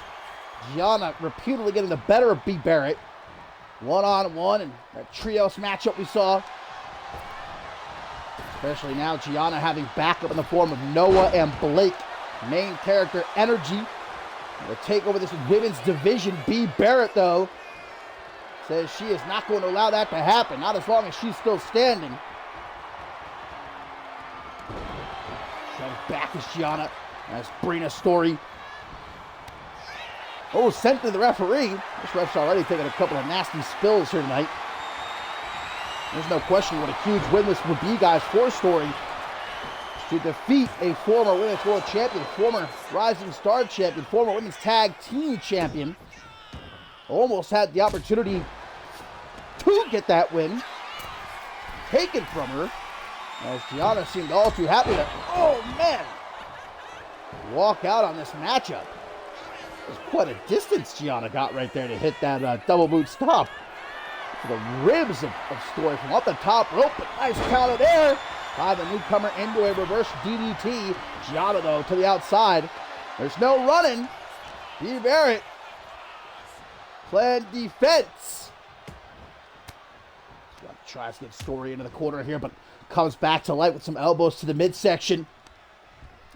Gianna reputedly getting the better of B. Barrett. One-on-one, and that trios matchup we saw. Especially now, Gianna having backup in the form of Noah and Blake. Main character energy to take over this women's division. B. Barrett, though, says she is not going to allow that to happen. Not as long as she's still standing. Shoved back is Gianna as Brina Story. Oh, sent to the referee. This ref's already taken a couple of nasty spills here tonight. There's no question what a huge win this would be, guys, for Story. To defeat a former Women's World Champion, former Rising Star Champion, former Women's Tag Team Champion. Almost had the opportunity to get that win taken from her, as Gianna seemed all too happy to, oh man, walk out on this matchup. It was quite a distance Gianna got right there to hit that double boot stop to the ribs of Story from up the top rope, but nice counter there by the newcomer into a reverse DDT. Gianna, though, to the outside. There's no running. B. Barrett playing defense. Tries to get Story into the corner here, but comes back to light with some elbows to the midsection.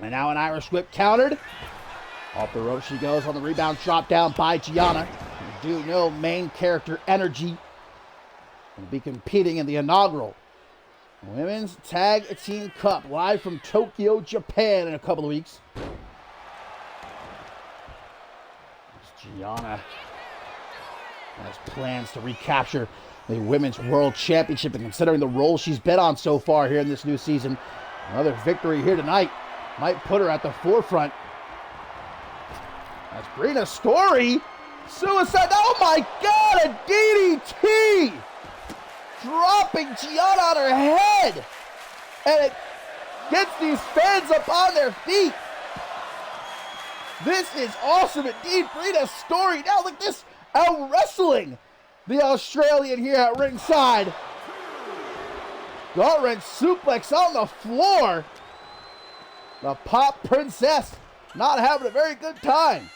And now an Irish whip countered. Off the rope she goes on the rebound, drop down by Gianna. You do know main character energy will be competing in the inaugural Women's Tag Team Cup live from Tokyo, Japan in a couple of weeks. Gianna has plans to recapture the Women's World Championship, and considering the role she's been on so far here in this new season, another victory here tonight might put her at the forefront. That's Brina Story. Suicide. Oh my God, a DDT! Dropping Gianna on her head. And it gets these fans up on their feet. This is awesome indeed. Brita's story. Now look at this, out wrestling the Australian here at ringside. Gut-wrench suplex on the floor. The Pop Princess not having a very good time.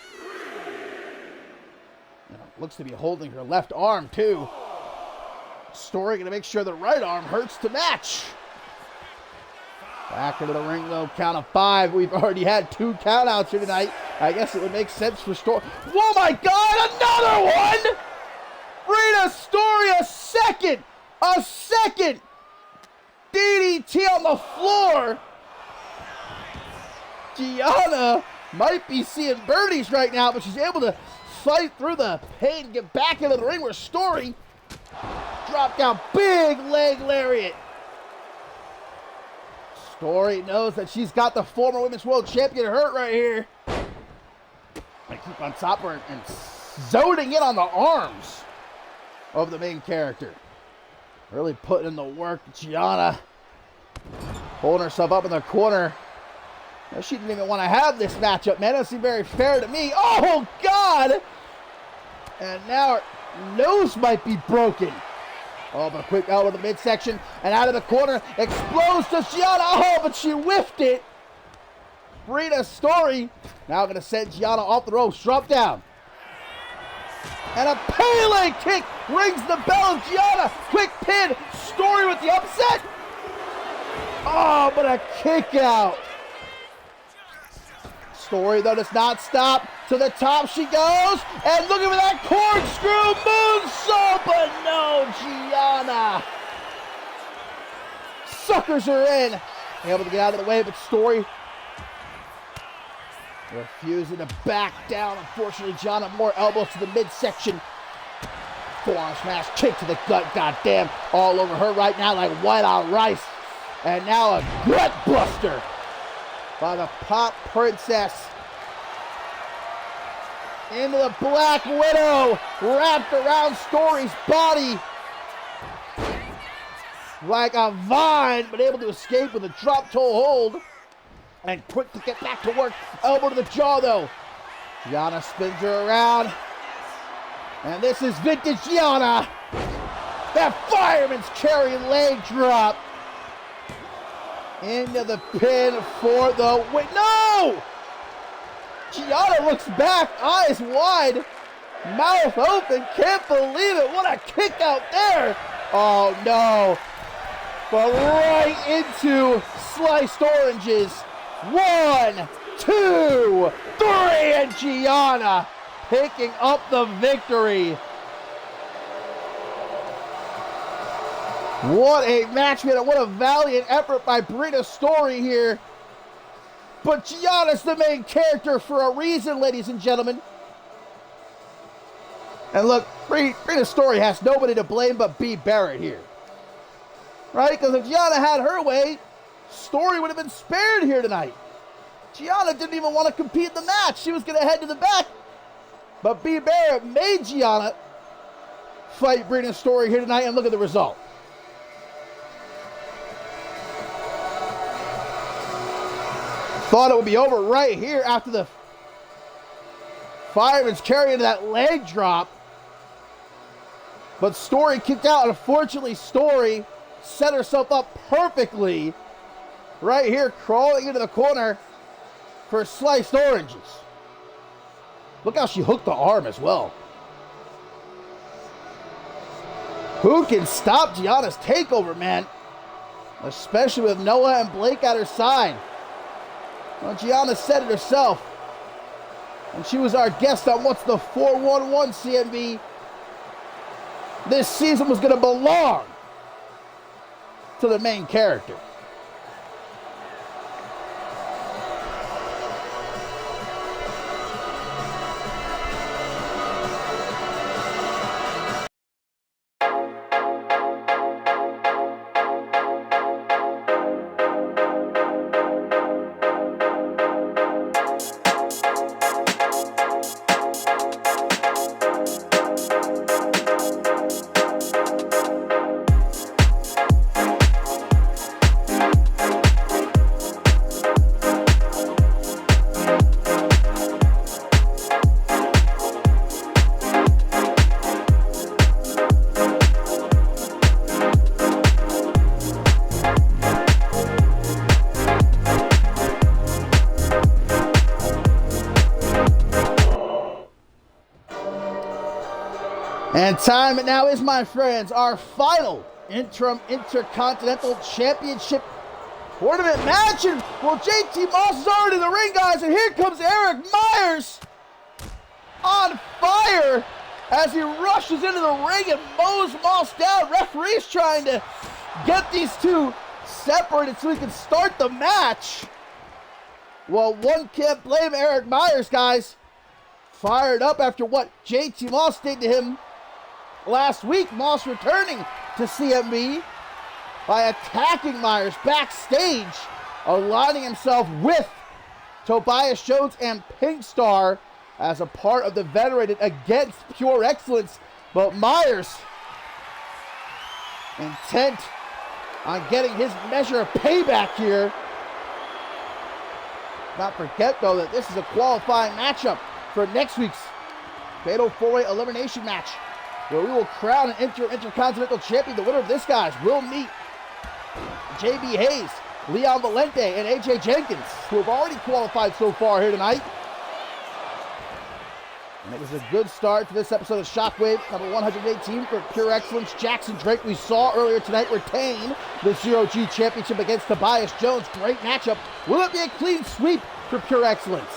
Looks to be holding her left arm too. Story gonna make sure the right arm hurts to match. Back into the ring though, count of 5. We've already had 2 countouts here tonight. I guess it would make sense for Story. Oh my God, another one! Rita Story, a second DDT on the floor. Gianna might be seeing birdies right now, but she's able to fight through the pain, get back into the ring where Story dropped down, big leg lariat. Story knows that she's got the former Women's World Champion hurt right here. I keep on top of her and zoning in on the arms of the main character. Really putting in the work. Gianna holding herself up in the corner. She didn't even want to have this matchup, man. It doesn't seem very fair to me. Oh, God! And now her nose might be broken. Oh, but a quick elbow to the midsection and out of the corner. Explodes to Gianna. Oh, but she whiffed it. Rita Story now going to send Gianna off the ropes. Drop down. And a Pele kick rings the bell of Gianna. Quick pin. Story with the upset. Oh, but a kick out. Story, though, does not stop. To the top she goes. And looking for that corkscrew moonsault. But no, Gianna suckers her in. Able to get out of the way, but Story refusing to back down. Unfortunately, Gianna more elbows to the midsection. Forearm smash, kick to the gut. Goddamn, all over her right now like white on rice. And now a gut buster by the Pop Princess. Into the Black Widow, wrapped around Story's body like a vine, but able to escape with a drop toe hold. And quick to get back to work. Elbow to the jaw though. Gianna spins her around. And this is vintage Gianna. That fireman's carry leg drop. Into the pin for the win. No! Gianna looks back, eyes wide, mouth open, can't believe it. What a kick out there. Oh no. But right into sliced oranges. 1, 2, 3, and Gianna picking up the victory. What a match, man. What a valiant effort by Brita Story here. But Gianna's the main character for a reason, ladies and gentlemen. And look, Brita Story has nobody to blame but B. Barrett here. Right? Because if Gianna had her way, Story would have been spared here tonight. Gianna didn't even want to compete in the match. She was going to head to the back. But B. Barrett made Gianna fight Brita Story here tonight, and look at the result. Thought it would be over right here after the fireman's carry into that leg drop. But Story kicked out. Unfortunately, Story set herself up perfectly right here, crawling into the corner for sliced oranges. Look how she hooked the arm as well. Who can stop Gianna's takeover, man? Especially with Noah and Blake at her side. Well, Gianna said it herself. And she was our guest on What's the 411 CMV. This season was going to belong to the main character. And time now is, my friends, our final interim Intercontinental Championship tournament match. And well, JT Moss is already in the ring, guys, and here comes Eric Myers on fire as he rushes into the ring and mows Moss down. Referee's trying to get these two separated so he can start the match. Well, one can't blame Eric Myers, guys. Fired up after what JT Moss did to him last week. Moss returning to CMV by attacking Myers backstage, aligning himself with Tobias Jones and Pink Star as a part of the Venerated against Pure Excellence. But Myers, intent on getting his measure of payback here. Not forget, though, that this is a qualifying matchup for next week's Fatal 4-Way Elimination match, where we will crown an Intercontinental Champion. The winner of this, guys, will meet JB Hayes, Leon Valente, and AJ Jenkins, who have already qualified so far here tonight. And it was a good start to this episode of Shockwave, number 118 for Pure Excellence. Jackson Drake, we saw earlier tonight, retain the Zero-G Championship against Tobias Jones. Great matchup. Will it be a clean sweep for Pure Excellence?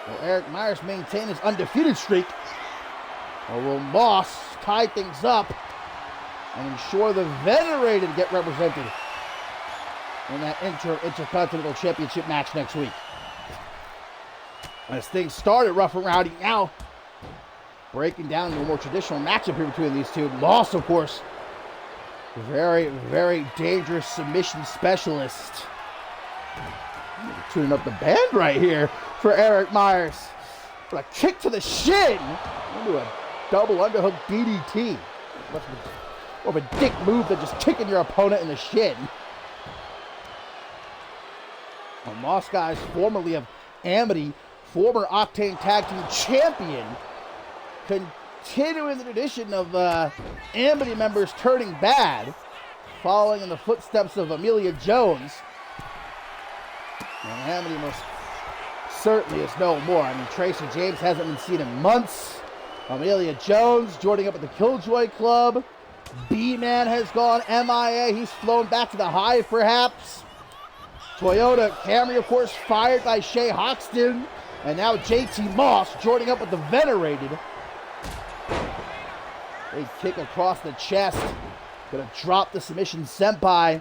Will Eric Myers maintain his undefeated streak? Or will Moss tie things up and ensure the Venerated get represented in that Intercontinental Championship match next week? As things started rough and rowdy, now breaking down into a more traditional matchup here between these two. Moss, of course, very, very dangerous submission specialist. Tuning up the band right here for Eric Myers. But a kick to the shin into a double underhook DDT. Much more of a dick move than just kicking your opponent in the shin. Well, Moss, guys, formerly of Amity, former Octane Tag Team Champion, continuing the tradition of Amity members turning bad, following in the footsteps of Amelia Jones. And Amity most certainly is no more. I mean, Tracy James hasn't been seen in months. Amelia Jones joining up with the Killjoy Club. B-Man has gone MIA. He's flown back to the Hive, perhaps. Toyota Camry, of course, fired by Shay Hoxton. And now JT Moss joining up with the Venerated. Big kick across the chest. Gonna drop the submission senpai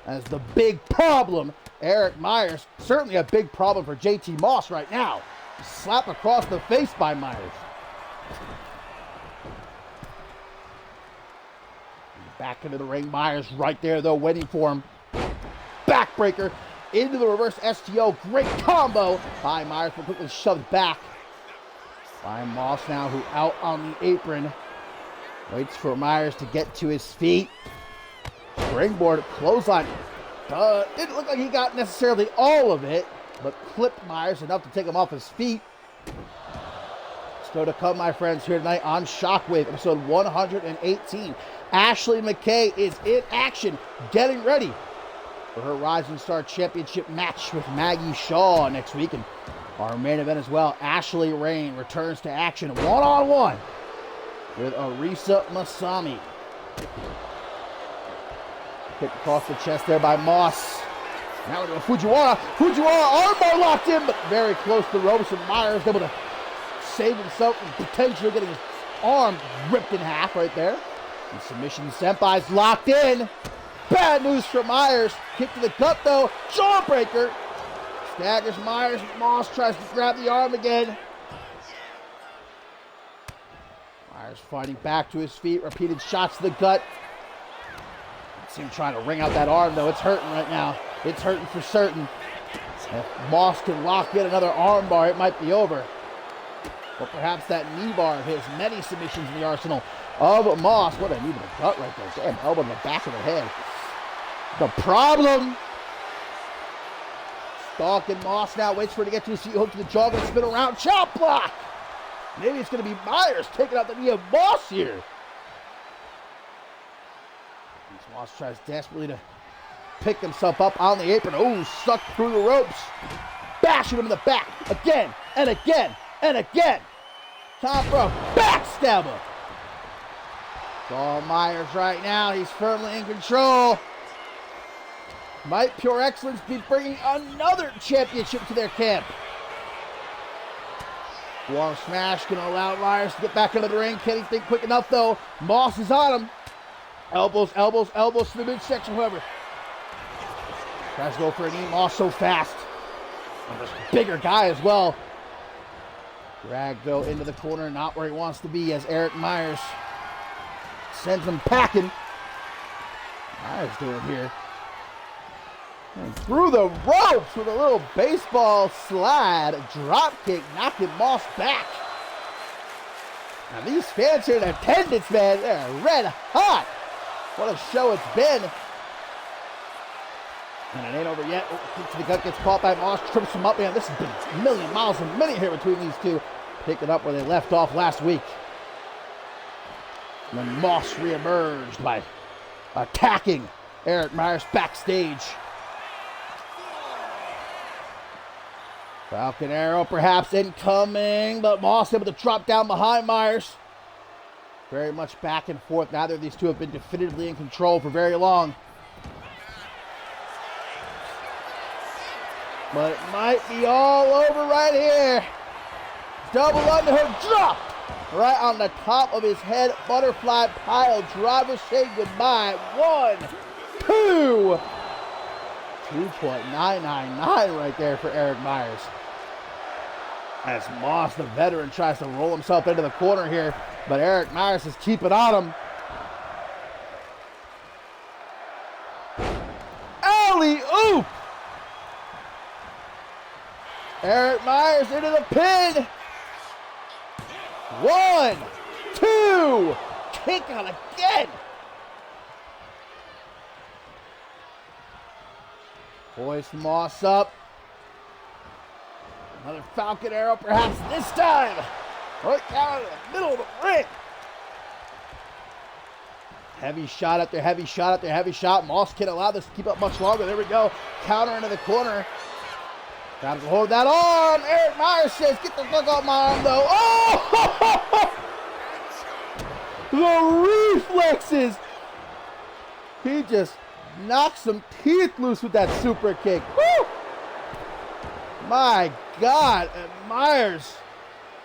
as the big problem. Eric Myers, certainly a big problem for JT Moss right now. Slap across the face by Myers. Back into the ring. Myers right there, though, waiting for him. Backbreaker into the reverse STO. Great combo by Myers, but quickly shoved back by Moss now, who out on the apron. Waits for Myers to get to his feet. Springboard clothesline. Didn't look like he got necessarily all of it, but clipped Myers enough to take him off his feet. Still to come, my friends, here tonight on Shockwave, episode 118. Ashley McKay is in action, getting ready for her Rising Star Championship match with Maggie Shaw next week. And our main event as well, Ashley Rain returns to action one-on-one with Arisa Masami. Kick across the chest there by Moss. Now into a Fujiwara. Fujiwara armbar locked in, but very close to the ropes, and Myers able to save himself from potentially getting his arm ripped in half right there. And submission senpai's locked in. Bad news for Myers. Kick to the gut, though. Jawbreaker. Staggers Myers. Moss tries to grab the arm again. Myers fighting back to his feet. Repeated shots to the gut. See him trying to wring out that arm, though. It's hurting right now. It's hurting for certain. If Moss can lock in another arm bar, it might be over. Or perhaps that knee bar of his. Many submissions in the arsenal of Moss. What a knee to the gut right there. Damn, elbow in the back of the head. The problem. Stalking Moss now. Waits for it to get to his feet. Hook to the jaw. Gonna spin around. Chop block. Maybe it's going to be Myers taking out the knee of Moss here. Moss tries desperately to pick himself up on the apron. Oh, sucked through the ropes. Bashing him in the back again and again and again. Time for a backstabber. It's all Myers right now. He's firmly in control. Might Pure Excellence be bringing another championship to their camp? Warm smash going to allow Myers to get back into the ring. Can't he think quick enough, though? Moss is on him. Elbows, elbows, elbows to the midsection, however. Tries to go for a knee. Moss so fast. Bigger guy as well. Drag, though, into the corner. Not where he wants to be as Eric Myers sends him packing. Myers doing here. And through the ropes with a little baseball slide. Drop kick, knocking Moss back. Now these fans here in attendance, man, they're red hot. What a show it's been. And it ain't over yet. Kick to the gut, gets caught by Moss, trips him up. Man, this has been a million miles a minute here between these two. Picking up where they left off last week. And then Moss reemerged by attacking Eric Myers backstage. Falcon Arrow perhaps incoming, but Moss able to drop down behind Myers. Very much back and forth. Neither of these two have been definitively in control for very long. But it might be all over right here. Double underhook drop right on the top of his head. Butterfly pile driver saying goodbye. 1, 2. 2.999 right there for Eric Myers. As Moss, the veteran, tries to roll himself into the corner here, but Eric Myers is keeping on him. Alley-oop! Eric Myers into the pin. 1, 2. Kick out again. Hoist Moss up. Another Falcon Arrow perhaps this time. Right down in the middle of the ring. Heavy shot up there, heavy shot up there, heavy shot. Moss can't allow this to keep up much longer. There we go. Counter into the corner. Got to hold that arm. Eric Myers says, get the fuck off my arm, though. Oh! The reflexes. He just knocked some teeth loose with that super kick. Woo! My God. And Myers,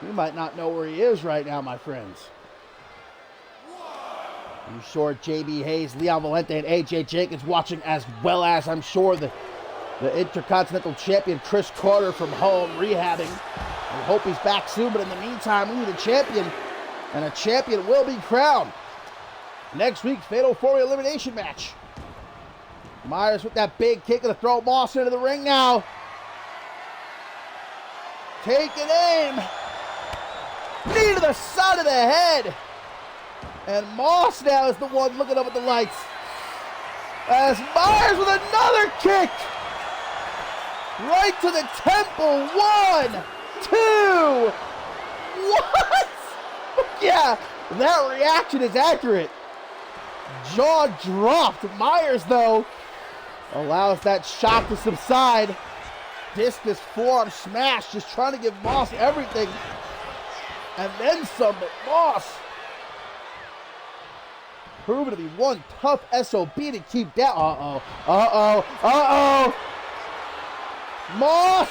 you might not know where he is right now, my friends. I'm sure JB Hayes, Leon Valente, and AJ Jenkins watching, as well as I'm sure the Intercontinental Champion Chris Carter from home rehabbing. We hope he's back soon, but in the meantime, we need a champion, and a champion will be crowned. Next week's Fatal 4-Way Elimination match. Myers with that big kick and to throw Moss into the ring now. Taking aim. Knee to the side of the head. And Moss now is the one looking up at the lights. As Myers with another kick. Right to the temple. 1, 2. What? Yeah, that reaction is accurate. Jaw dropped. Myers, though, allows that shock to subside. Discus forearm smash, just trying to give Moss everything. And then some, but Moss proven to be one tough SOB to keep down. Uh-oh, uh-oh, uh-oh. Moss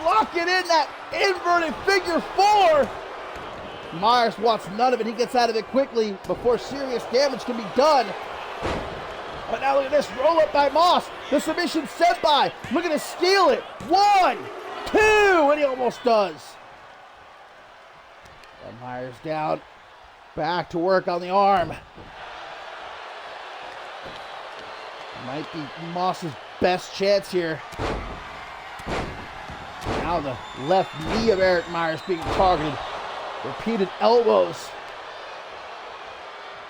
locking in that inverted figure 4. Myers wants none of it. He gets out of it quickly before serious damage can be done. But now look at this, roll up by Moss. The submission senpai looking to steal it. 1, 2, and he almost does. And Myers down, back to work on the arm. Might be Moss's best chance here. Now the left knee of Eric Myers being targeted. Repeated elbows.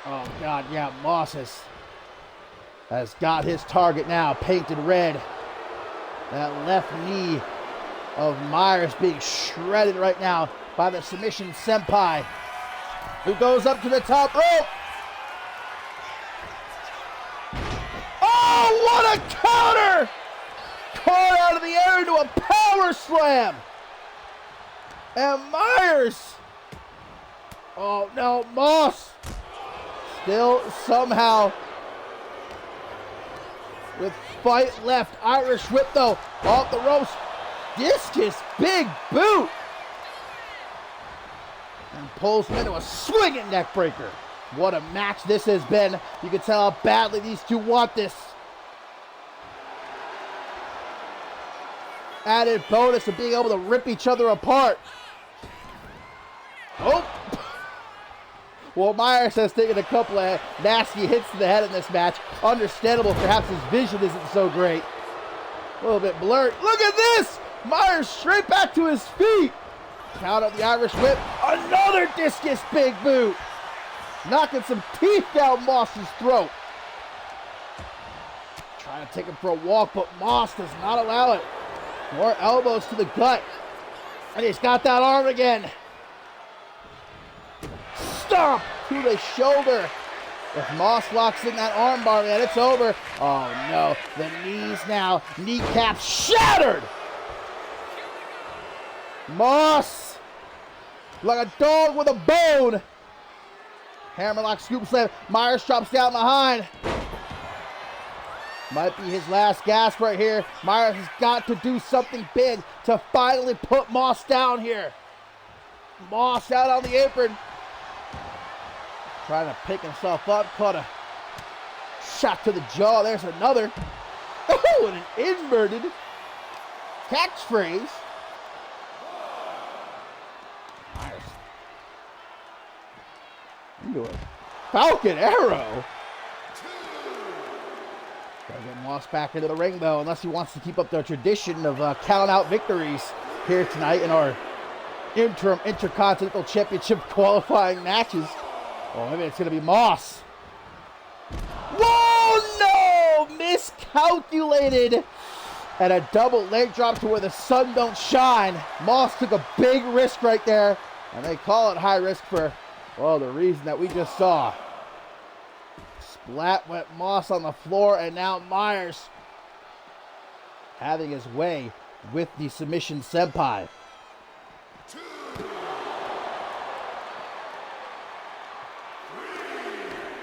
Oh God, yeah, Moss has got his target now, painted red. That left knee of Myers being shredded right now by the submission senpai, who goes up to the top rope. Oh, what a counter! Caught out of the air into a power slam. And Myers Oh no, Moss! Still somehow with fight left. Irish whip though, off the ropes. Discus, big boot! And pulls him into a swinging neck breaker. What a match this has been. You can tell how badly these two want this. Added bonus of being able to rip each other apart. Oh! Well, Myers has taken a couple of nasty hits to the head in this match. Understandable, perhaps his vision isn't so great. A little bit blurred. Look at this! Myers straight back to his feet. Count out the Irish whip. Another discus big boot. Knocking some teeth down Moss's throat. Trying to take him for a walk, but Moss does not allow it. More elbows to the gut. And he's got that arm again. Stomp to the shoulder. If Moss locks in that armbar, man, it's over. Oh no, the knees now. Kneecaps shattered. Moss, like a dog with a bone. Hammerlock scoop slam. Myers drops down behind. Might be his last gasp right here. Myers has got to do something big to finally put Moss down here. Moss out on the apron. Trying to pick himself up. Caught a shot to the jaw. There's another. Oh, and an inverted catchphrase. Myers. Into a Falcon Arrow. Gotta get Moss back into the ring, though, unless he wants to keep up the tradition of count-out victories here tonight in our interim Intercontinental Championship qualifying matches. Oh, maybe it's going to be Moss. Whoa, no! Miscalculated. And a double leg drop to where the sun don't shine. Moss took a big risk right there. And they call it high risk for, well, the reason that we just saw. Splat went Moss on the floor, and now Myers having his way with the submission senpai.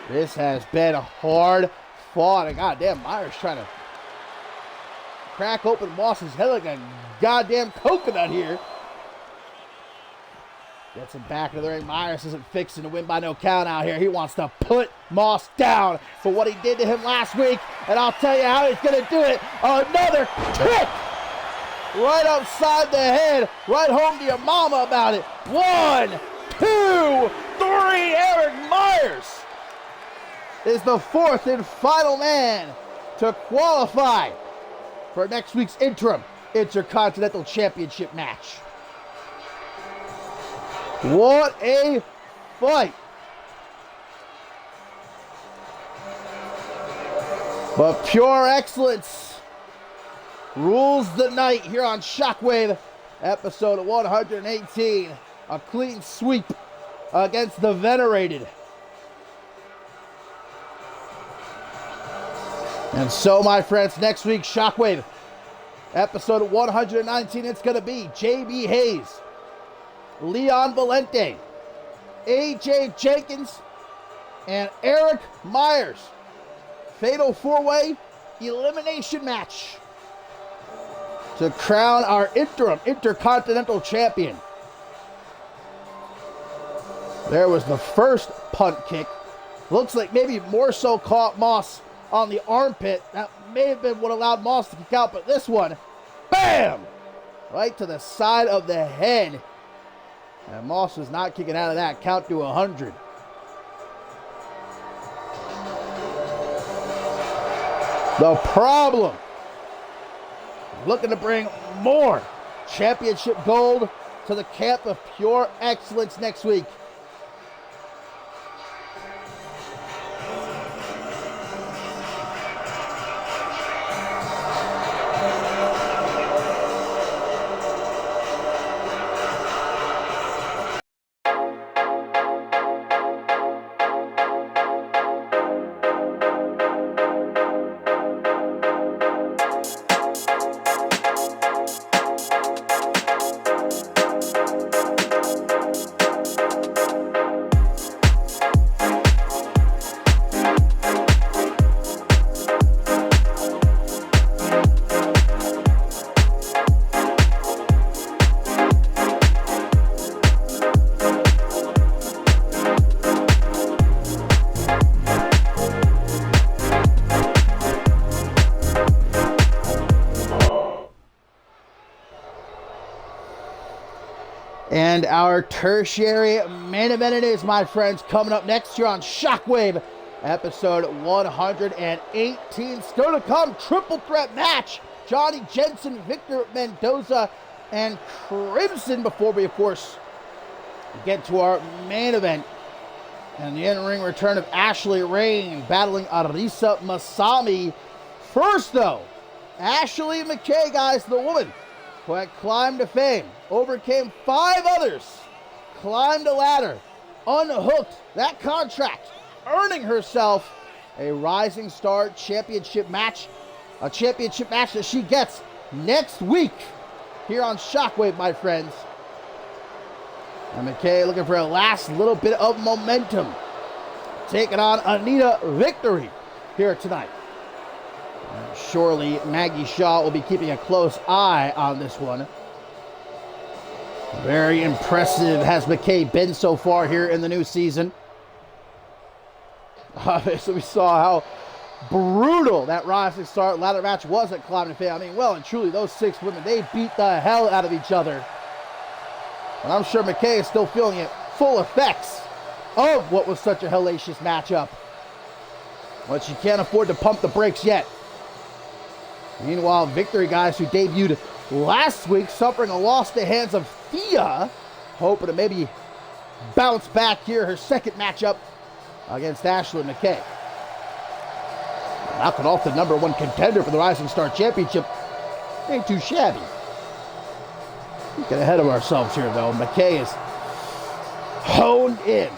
This has been hard fought. And goddamn, Myers trying to crack open Moss's head like a goddamn coconut here. Gets him back into the ring. Myers isn't fixing to win by no count out here. He wants to put Moss down for what he did to him last week. And I'll tell you how he's going to do it. Another kick right upside the head. Right home to your mama about it. 1, 2, 3. Eric Myers is the fourth and final man to qualify for next week's interim Intercontinental Championship match. What a fight. But pure excellence rules the night here on Shockwave, episode 118. A clean sweep against the venerated. And so, my friends, next week, Shockwave, episode 119, it's going to be JB Hayes, Leon Valente, AJ Jenkins, and Eric Myers. Fatal 4-way elimination match to crown our interim Intercontinental Champion. There was the first punt kick. Looks like maybe more so caught Moss on the armpit. That may have been what allowed Moss to kick out, but this one, bam! Right to the side of the head. And Moss was not kicking out of that. Count to 100. The Problem looking to bring more championship gold to the camp of pure excellence next week. And our tertiary main event it is, my friends, coming up next year on Shockwave, episode 118. Still to come, triple threat match. Johnny Jensen, Victor Mendoza, and Crimson before we, of course, get to our main event. And the in-ring return of Ashley Rain battling Arisa Masami. First, though, Ashley McKay, guys, the woman who had climbed to fame, overcame 5 others, climbed a ladder, unhooked that contract, earning herself a Rising Star Championship match, a championship match that she gets next week here on Shockwave, my friends. And McKay looking for a last little bit of momentum, taking on Anita Victory here tonight. And surely Maggie Shaw will be keeping a close eye on this one. Very impressive has McKay been so far here in the new season. Obviously, we saw how brutal that Rising Star ladder match was at Climb to Fame. I mean, well and truly, those 6 women, they beat the hell out of each other. And I'm sure McKay is still feeling it full effects of what was such a hellacious matchup. But she can't afford to pump the brakes yet. Meanwhile, Victory, guys, who debuted last week, suffering a loss at the hands of Thea, hoping to maybe bounce back here, her second matchup against Ashley McKay. Knocking off the #1 contender for the Rising Star Championship ain't too shabby. Get ahead of ourselves here, though. McKay is honed in.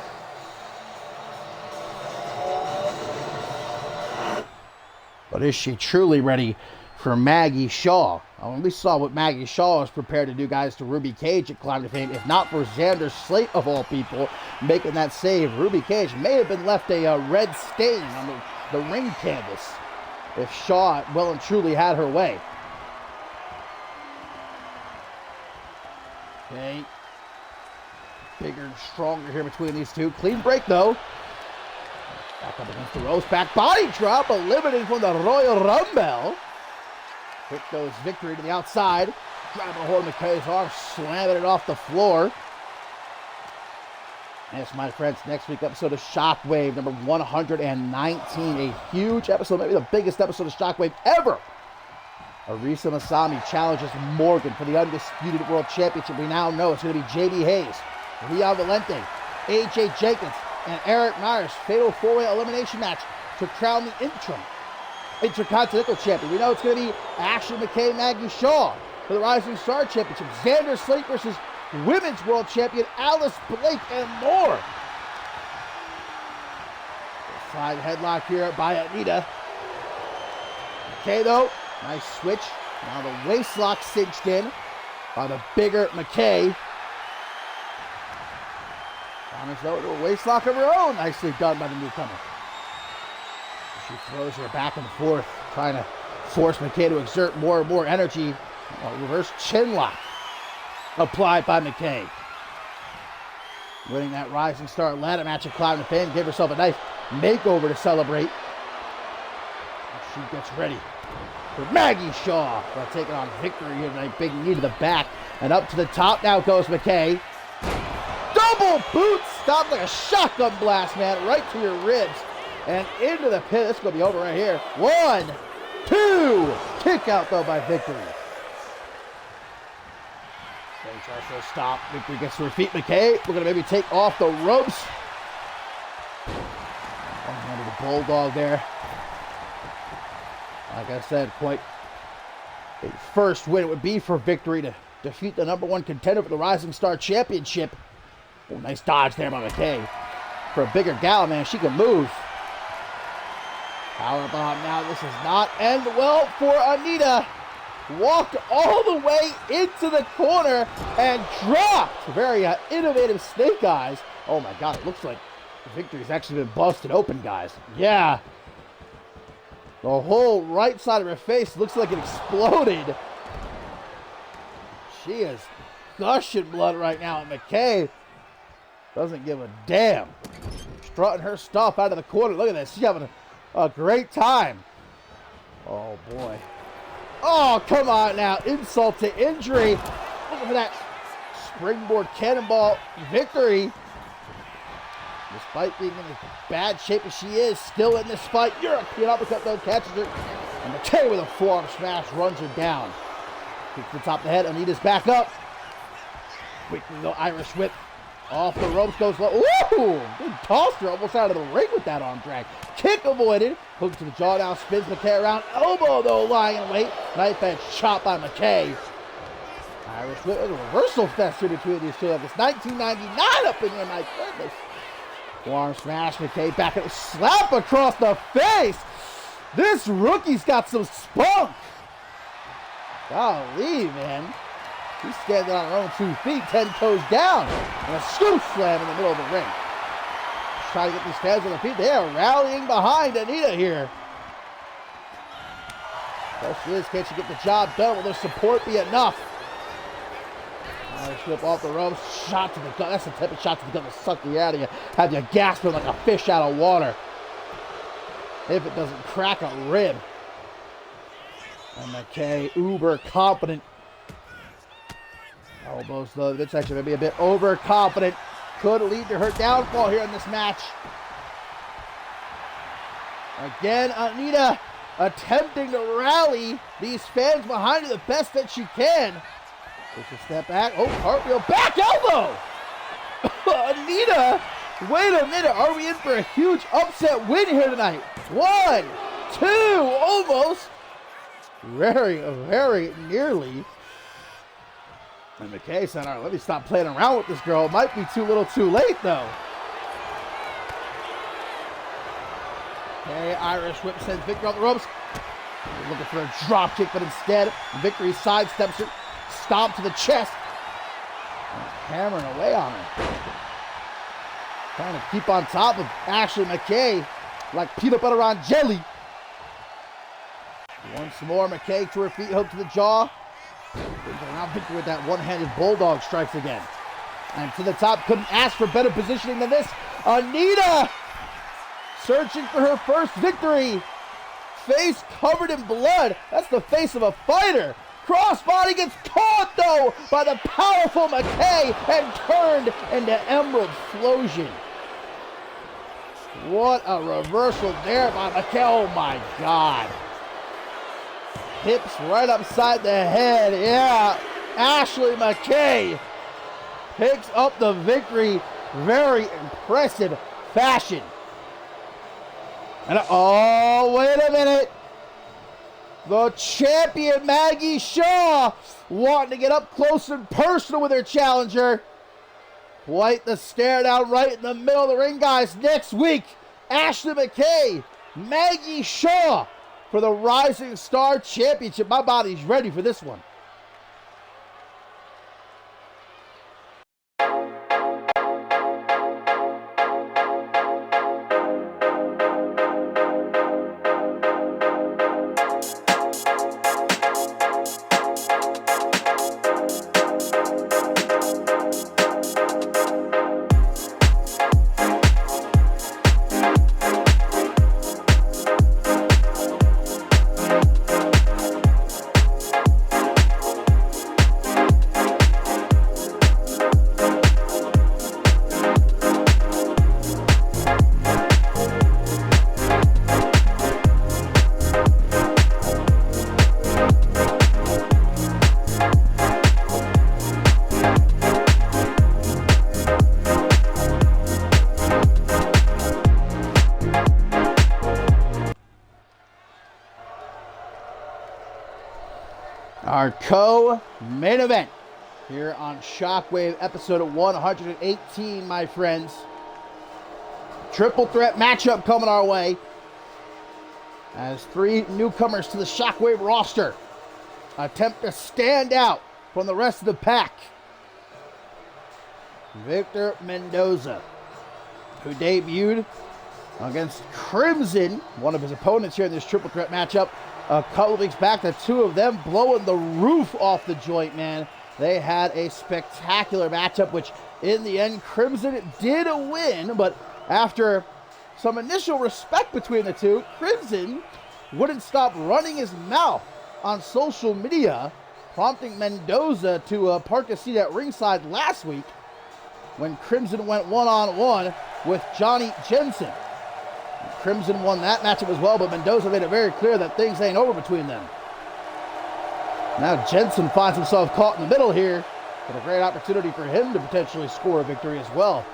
But is she truly ready for Maggie Shaw? I mean, we saw what Maggie Shaw was prepared to do, guys, to Ruby Cage at Climb to Fame. If not for Xander Slate, of all people, making that save, Ruby Cage may have been left a red stain on the ring canvas if Shaw well and truly had her way. Okay. Bigger and stronger here between these two. Clean break, though. Back up against the ropes. Back body drop, eliminating from the Royal Rumble. Quick goes Victory to the outside. Grabbing a hold of McKay's arm, slamming it off the floor. Yes, my friends, next week episode of Shockwave, number 119. A huge episode, maybe the biggest episode of Shockwave ever. Arisa Masami challenges Morgan for the Undisputed World Championship. We now know it's going to be JD Hayes, Leon Valente, AJ Jenkins, and Eric Myers. Fatal 4-way elimination match to crown the interim Intercontinental Champion. We know it's going to be Ashley McKay, Maggie Shaw for the Rising Star Championship. Xander Slate versus Women's World Champion Alice Blake, and more. Side headlock here by Anita. McKay, though, nice switch. Now the waist lock cinched in by the bigger McKay. Thomas, though, to a waist lock of her own. Nicely done by the newcomer. She throws her back and forth, trying to force McKay to exert more and more energy. A reverse chin lock applied by McKay. Winning that Rising Star ladder match at Climb to Fame. Give herself a nice makeover to celebrate. She gets ready for Maggie Shaw. While taking on Victory here tonight. Big knee to the back. And up to the top now goes McKay. Double boot stop like a shotgun blast, man. Right to your ribs. And into the pit. This is going to be over right here. 1, 2. Kick out, though, by Victory. McKay tries for a stop. Victory gets to her feet. McKay, we're going to maybe take off the ropes. Under the bulldog there. Like I said, quite a first win it would be for Victory to defeat the #1 contender for the Rising Star Championship. Oh, nice dodge there by McKay. For a bigger gal, man, she can move. Powerbomb now. This does not end well for Anita. Walked all the way into the corner and dropped. Very innovative snake eyes. Oh my God, it looks like Victory's actually been busted open, guys. Yeah. The whole right side of her face looks like it exploded. She is gushing blood right now, and McKay doesn't give a damn. Strutting her stuff out of the corner. Look at this. She's having a great time. Oh, boy. Oh, come on now. Insult to injury. Looking for that springboard cannonball victory. Despite being in as bad shape as she is, still in this fight. European uppercut though catches her. And McKay with a forearm smash runs her down. Kick to the top of the head. Anita's back up. Quickly though, Irish whip. Off the ropes goes low. Ooh! Big tossed her almost out of the ring with that arm drag. Kick avoided. Hook to the jaw now. Spins McKay around. Elbow though lying in wait. Knife edge chop by McKay. Irish whip. There's a reversal fest here between these two. It's 1999 up in here, my goodness. Forearm smash, McKay back at a slap across the face. This rookie's got some spunk. Golly, man. She's standing on her own 2 feet, 10 toes down. And a scoop slam in the middle of the ring. Trying to get these fans on their feet. They are rallying behind Anita here. Question is, can she get the job done? Will their support be enough? Irish whip off the ropes, shot to the gut. That's the type of shot to the gut that suck you out of you. Have you gasping like a fish out of water. If it doesn't crack a rib. And McKay, uber confident. Elbows though, this actually may be a bit overconfident. Could lead to her downfall here in this match. Again, Anita attempting to rally these fans behind her the best that she can. Takes a step back. Oh, cartwheel, back elbow! Anita, wait a minute. Are we in for a huge upset win here tonight? 1, 2, almost. Very, very nearly. And McKay said, all right, let me stop playing around with this girl. It might be too little too late, though. Okay, Irish whip sends Victory on the ropes. Looking for a drop kick, but instead, Victory sidesteps her. Stomp to the chest. And hammering away on her. Trying to keep on top of Ashley McKay like peanut butter on jelly. Once more, McKay to her feet, hook to the jaw. Around Victory with that one-handed bulldog strikes again. And to the top, couldn't ask for better positioning than this. Anita searching for her first victory. Face covered in blood. That's the face of a fighter. Crossbody gets caught, though, by the powerful McKay and turned into Emerald Flosion. What a reversal there by McKay. Oh, my God. Hips right upside the head. Yeah, Ashley McKay picks up the victory. Very impressive fashion. And oh, wait a minute. The champion, Maggie Shaw, wanting to get up close and personal with her challenger. Quite the stare down right in the middle of the ring, guys. Next week, Ashley McKay, Maggie Shaw for the Rising Star Championship. My body's ready for this one. Our co-main event here on Shockwave, episode 118, my friends. Triple threat matchup coming our way as 3 newcomers to the Shockwave roster attempt to stand out from the rest of the pack. Victor Mendoza, who debuted against Crimson, one of his opponents here in this triple threat matchup, a couple of weeks back. The 2 of them blowing the roof off the joint, man. They had a spectacular matchup, which in the end, Crimson did win, but after some initial respect between the 2, Crimson wouldn't stop running his mouth on social media, prompting Mendoza to park a seat at ringside last week when Crimson went one-on-one with Johnny Jensen. Crimson won that matchup as well, but Mendoza made it very clear that things ain't over between them. Now Jensen finds himself caught in the middle here, but a great opportunity for him to potentially score a victory as well.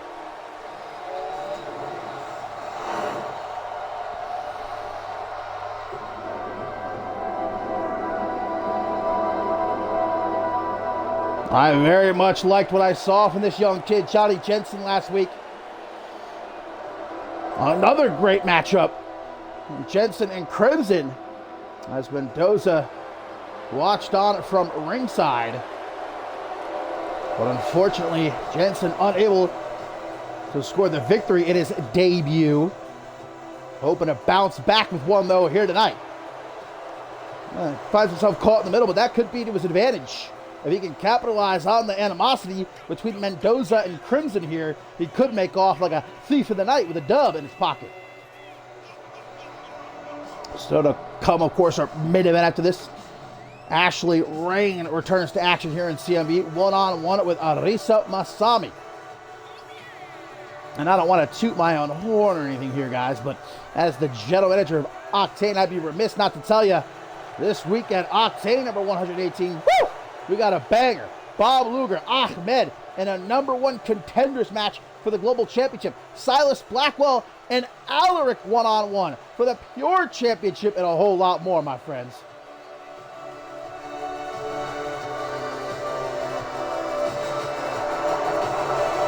I very much liked what I saw from this young kid, Johnny Jensen, last week. Another great matchup, Jensen and Crimson, as Mendoza watched on from ringside. But unfortunately, Jensen unable to score the victory in his debut. Hoping to bounce back with one, though, here tonight. Finds himself caught in the middle, but that could be to his advantage. If he can capitalize on the animosity between Mendoza and Crimson here, he could make off like a thief in the night with a dub in his pocket. So to come, of course, our main event after this, Ashley Rain returns to action here in CMV, one-on-one with Arisa Masami. And I don't want to toot my own horn or anything here, guys, but as the general manager of Octane, I'd be remiss not to tell you, this weekend, Octane number 118, woo! We got a banger. Bob Luger, Ahmed, and a #1 contenders match for the Global Championship. Silas Blackwell and Alaric one-on-one for the Pure Championship and a whole lot more, my friends.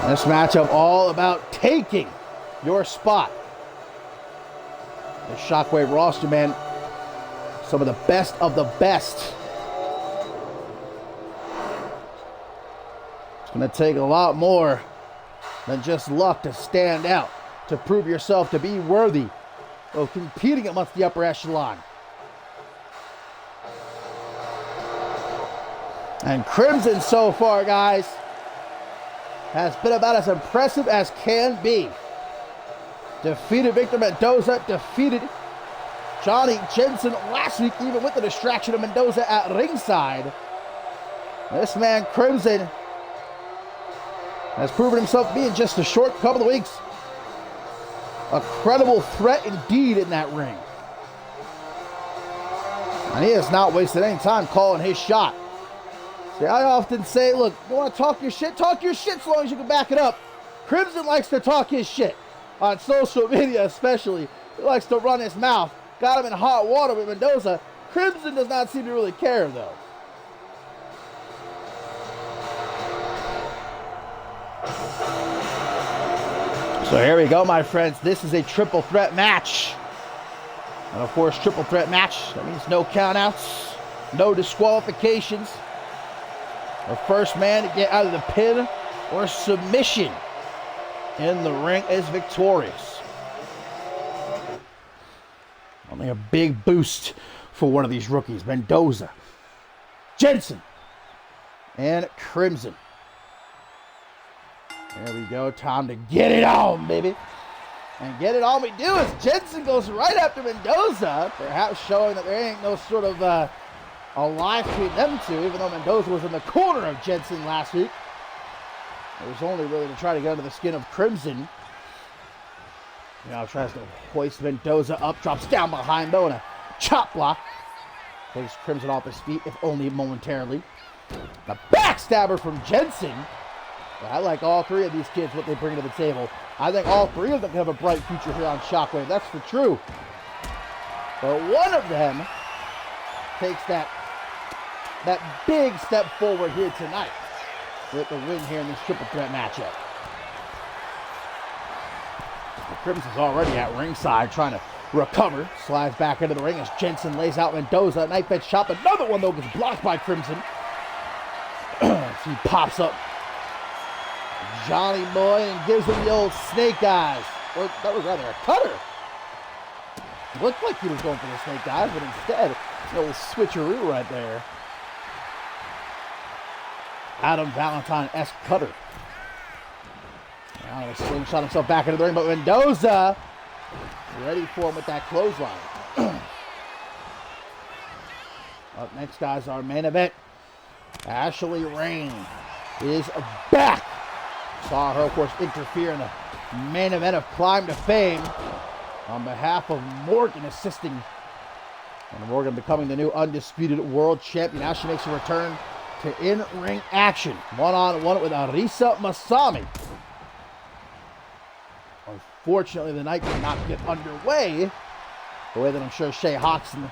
This matchup all about taking your spot. The Shockwave roster, man, some of the best. It's going to take a lot more than just luck to stand out, to prove yourself to be worthy of competing amongst the upper echelon. And Crimson so far, guys, has been about as impressive as can be. Defeated Victor Mendoza, defeated Johnny Jensen last week, even with the distraction of Mendoza at ringside. This man, Crimson, has proven himself to be in just a short couple of weeks a credible threat indeed in that ring. And he has not wasted any time calling his shot. See, I often say, look, you want to talk your shit so long as you can back it up. Crimson likes to talk his shit on social media especially. He likes to run his mouth. Got him in hot water with Mendoza. Crimson does not seem to really care, though. So here we go, my friends. This is a triple threat match. And of course, triple threat match, that means no countouts, no disqualifications. The first man to get out of the pin or submission in the ring is victorious. Only a big boost for one of these rookies, Mendoza, Jensen, and Crimson. There we go, time to get it on, baby. And get it on we do as Jensen goes right after Mendoza, perhaps showing that there ain't no sort of a lie between them two, even though Mendoza was in the corner of Jensen last week. It was only really to try to get under the skin of Crimson. Now tries to hoist Mendoza up, drops down behind though, and a chop block. Takes Crimson off his feet, if only momentarily. The backstabber from Jensen. But I like all three of these kids, what they bring to the table. I think all three of them have a bright future here on Shockwave. That's for true. But one of them takes that big step forward here tonight with the win here in this triple threat matchup. The Crimson's already at ringside trying to recover. Slides back into the ring as Jensen lays out Mendoza. Knife edge chop. Another one, though, gets blocked by Crimson. As he pops up Johnny Boy and gives him the old snake eyes. Or that was rather a cutter. It looked like he was going for the snake eyes, but instead, a little switcheroo right there. Adam Valentine-esque cutter. Now he slingshot himself back into the ring, but Mendoza ready for him with that clothesline. Up next, guys, our main event. Ashley Rain is back. Saw her, of course, interfere in the main event of Climb to Fame on behalf of Morgan, assisting. And Morgan becoming the new undisputed world champion. Now she makes a return to in-ring action. One-on-one with Arisa Masami. Unfortunately, the night did not get underway the way that I'm sure Shay Hoxton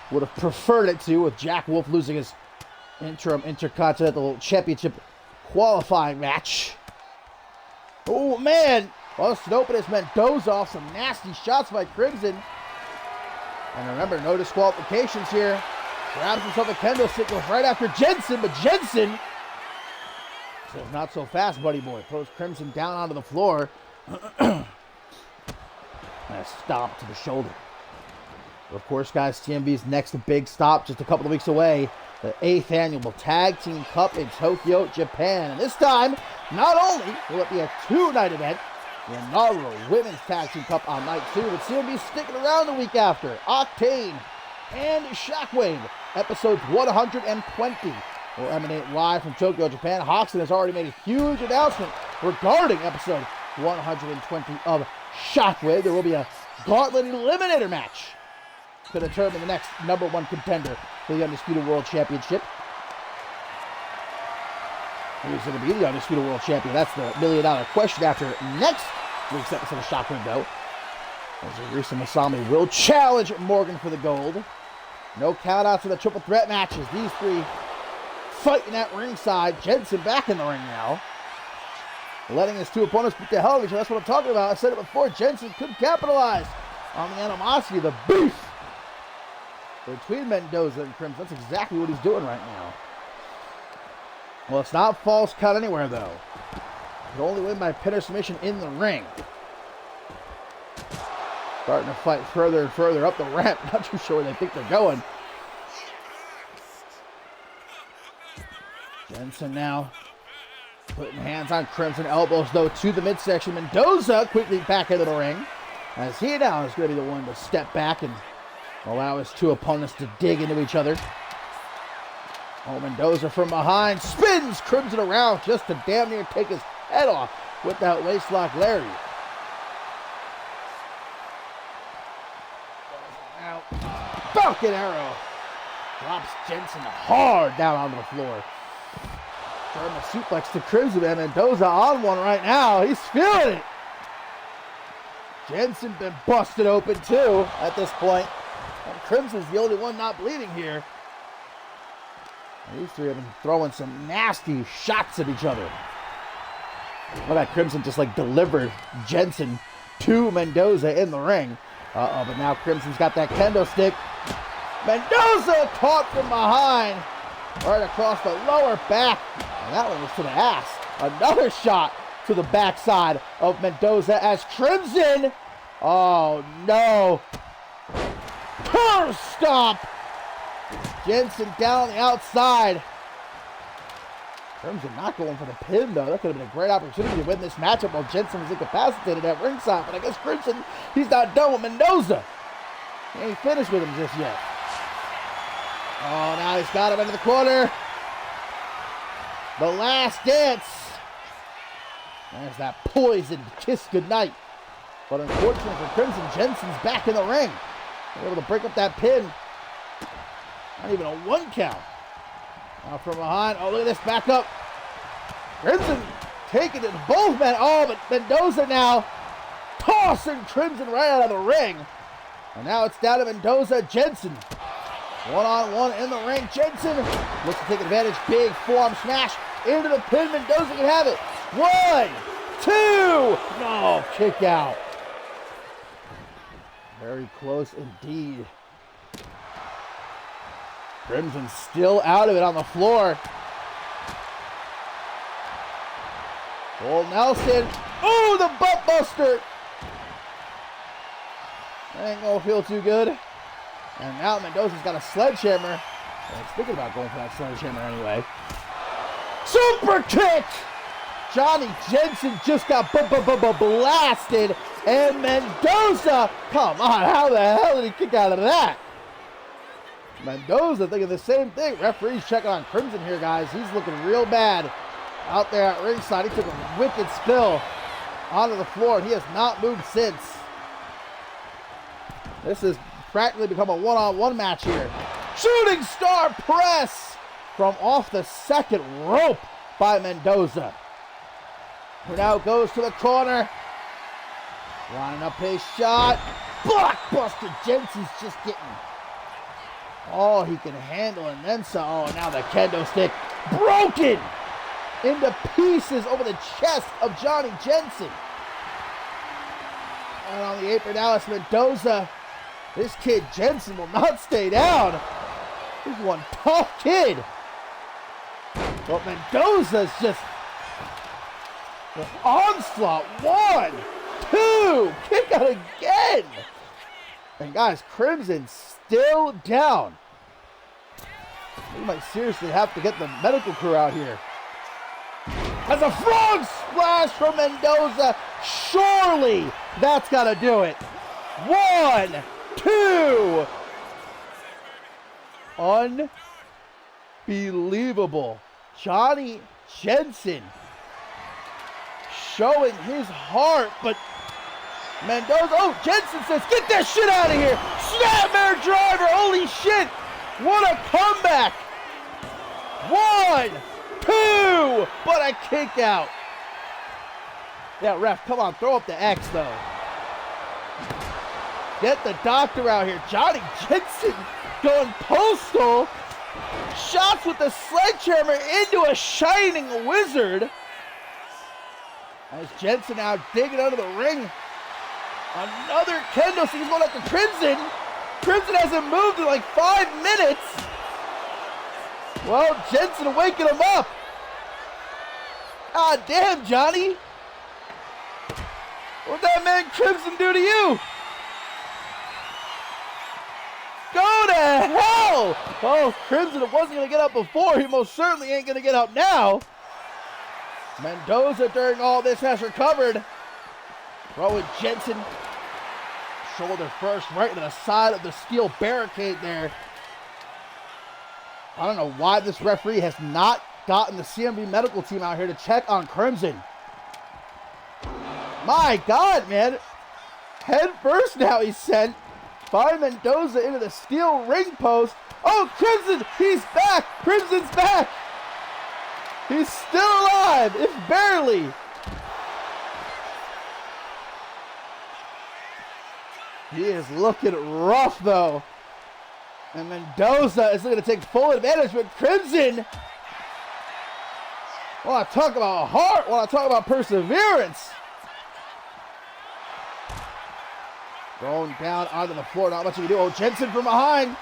would have preferred it to, with Jack Wolf losing his interim Intercontinental Championship qualifying match. Oh, man. Busted open as Mendoza off some nasty shots by Crimson. And remember, no disqualifications here. Grabs himself a kendo stick, goes right after Jensen, but Jensen says, not so fast, buddy boy. Throws Crimson down onto the floor. And a stomp to the shoulder. Of course, guys, TMV's next big stop just a couple of weeks away. The 8th Annual Tag Team Cup in Tokyo, Japan. And this time, not only will it be a 2-night event, the inaugural Women's Tag Team Cup on night 2, but CMV sticking around the week after. Octane and Shockwave, episodes 120, will emanate live from Tokyo, Japan. Hoxton has already made a huge announcement regarding episode 120 of Shockwave. There will be a Gauntlet Eliminator match to determine the next #1 contender for the Undisputed World Championship. Who's going to be the Undisputed World Champion? That's the million-dollar question after next week's episode of Shockwave, though. As Arisa Masami will challenge Morgan for the gold. No countouts in the triple threat matches. These three fighting at ringside. Jensen back in the ring now. Letting his two opponents beat the hell out of each other. That's what I'm talking about. I said it before. Jensen could capitalize on the animosity, the beef between Mendoza and Crimson. That's exactly what he's doing right now. Well, it's not false count anywhere, though. He'll only win by pin or submission in the ring. Starting to fight further and further up the ramp. Not too sure where they think they're going. Jensen now putting hands on Crimson, elbows, though, to the midsection. Mendoza quickly back into the ring, as he now is going to be the one to step back and allow his two opponents to dig into each other. Oh, Mendoza from behind spins Crimson around just to damn near take his head off with that waistlock Larry. Now, Falcon Arrow drops Jensen hard down onto the floor. German suplex to Crimson, and Mendoza on one right now. He's feeling it. Jensen been busted open too at this point. And Crimson's the only one not bleeding here. These three have been throwing some nasty shots at each other. Look at Crimson just like delivered Jensen to Mendoza in the ring. But now Crimson's got that kendo stick. Mendoza caught from behind, right across the lower back. And that one was to the ass. Another shot to the backside of Mendoza as Crimson. Oh no. Curve stomp. Jensen down on the outside. Crimson not going for the pin, though. That could have been a great opportunity to win this matchup while Jensen was incapacitated at ringside. But I guess Crimson, he's not done with Mendoza. He ain't finished with him just yet. Oh, now he's got him into the corner. The last dance. There's that poisoned kiss goodnight. But unfortunately for Crimson, Jensen's back in the ring. They're able to break up that pin. Not even a 1 count. Now from behind. Oh, look at this. Back up. Crimson taking it both men. Oh, but Mendoza now tossing Crimson right out of the ring. And now it's down to Mendoza. Jensen. One-on-one in the ring. Jensen looks to take advantage. Big forearm smash into the pin. Mendoza can have it. 1, 2. No, kick out. Very close indeed. Crimson still out of it on the floor. Old Nelson. Oh, the butt buster. That ain't gonna feel too good. And now Mendoza's got a sledgehammer. Well, he's thinking about going for that sledgehammer anyway. Super kick! Johnny Jensen just got blasted. And Mendoza, come on, how the hell did he kick out of that? Mendoza thinking the same thing. Referee's checking on Crimson here, guys. He's looking real bad out there at ringside. He took a wicked spill onto the floor, and he has not moved since. This has practically become a one-on-one match here. Shooting star press from off the second rope by Mendoza. Who now goes to the corner. Lining up his shot. Blockbuster. Jensen's just getting all he can handle, and then some. Oh, now the kendo stick broken into pieces over the chest of Johnny Jensen. And on the apron now is Mendoza. This kid Jensen will not stay down. He's one tough kid. But Mendoza's just the onslaught. 1, 2, kick out again. And guys, Crimson still down. We might seriously have to get the medical crew out here. As a frog splash from Mendoza. Surely that's got to do it. 1, 2. Unbelievable. Johnny Jensen showing his heart, but Mendoza, oh, Jensen says, get that shit out of here. Snapmare driver, holy shit. What a comeback. 1, 2, but a kick out. Yeah, ref, come on, throw up the X, though. Get the doctor out here. Johnny Jensen going postal. Shots with the sledgehammer into a shining wizard. As Jensen now digging under the ring. Another kendo stick. He's going after Crimson. Crimson hasn't moved in like 5 minutes. Well, Jensen waking him up. God damn, Johnny. What'd that man Crimson do to you? Go to hell! Oh, Crimson wasn't going to get up before. He most certainly ain't going to get up now. Mendoza during all this has recovered. Throwing Jensen. Shoulder first right into the side of the steel barricade there. I don't know why this referee has not gotten the CMV medical team out here to check on Crimson. My God, man. Head first now he's sent by Mendoza into the steel ring post. Oh, Crimson, he's back. Crimson's back. He's still alive, if barely. He is looking rough, though. And Mendoza is looking to take full advantage, but Crimson, when I talk about heart, when I talk about perseverance. Going down onto the floor, not much you can do. Oh, Jensen from behind.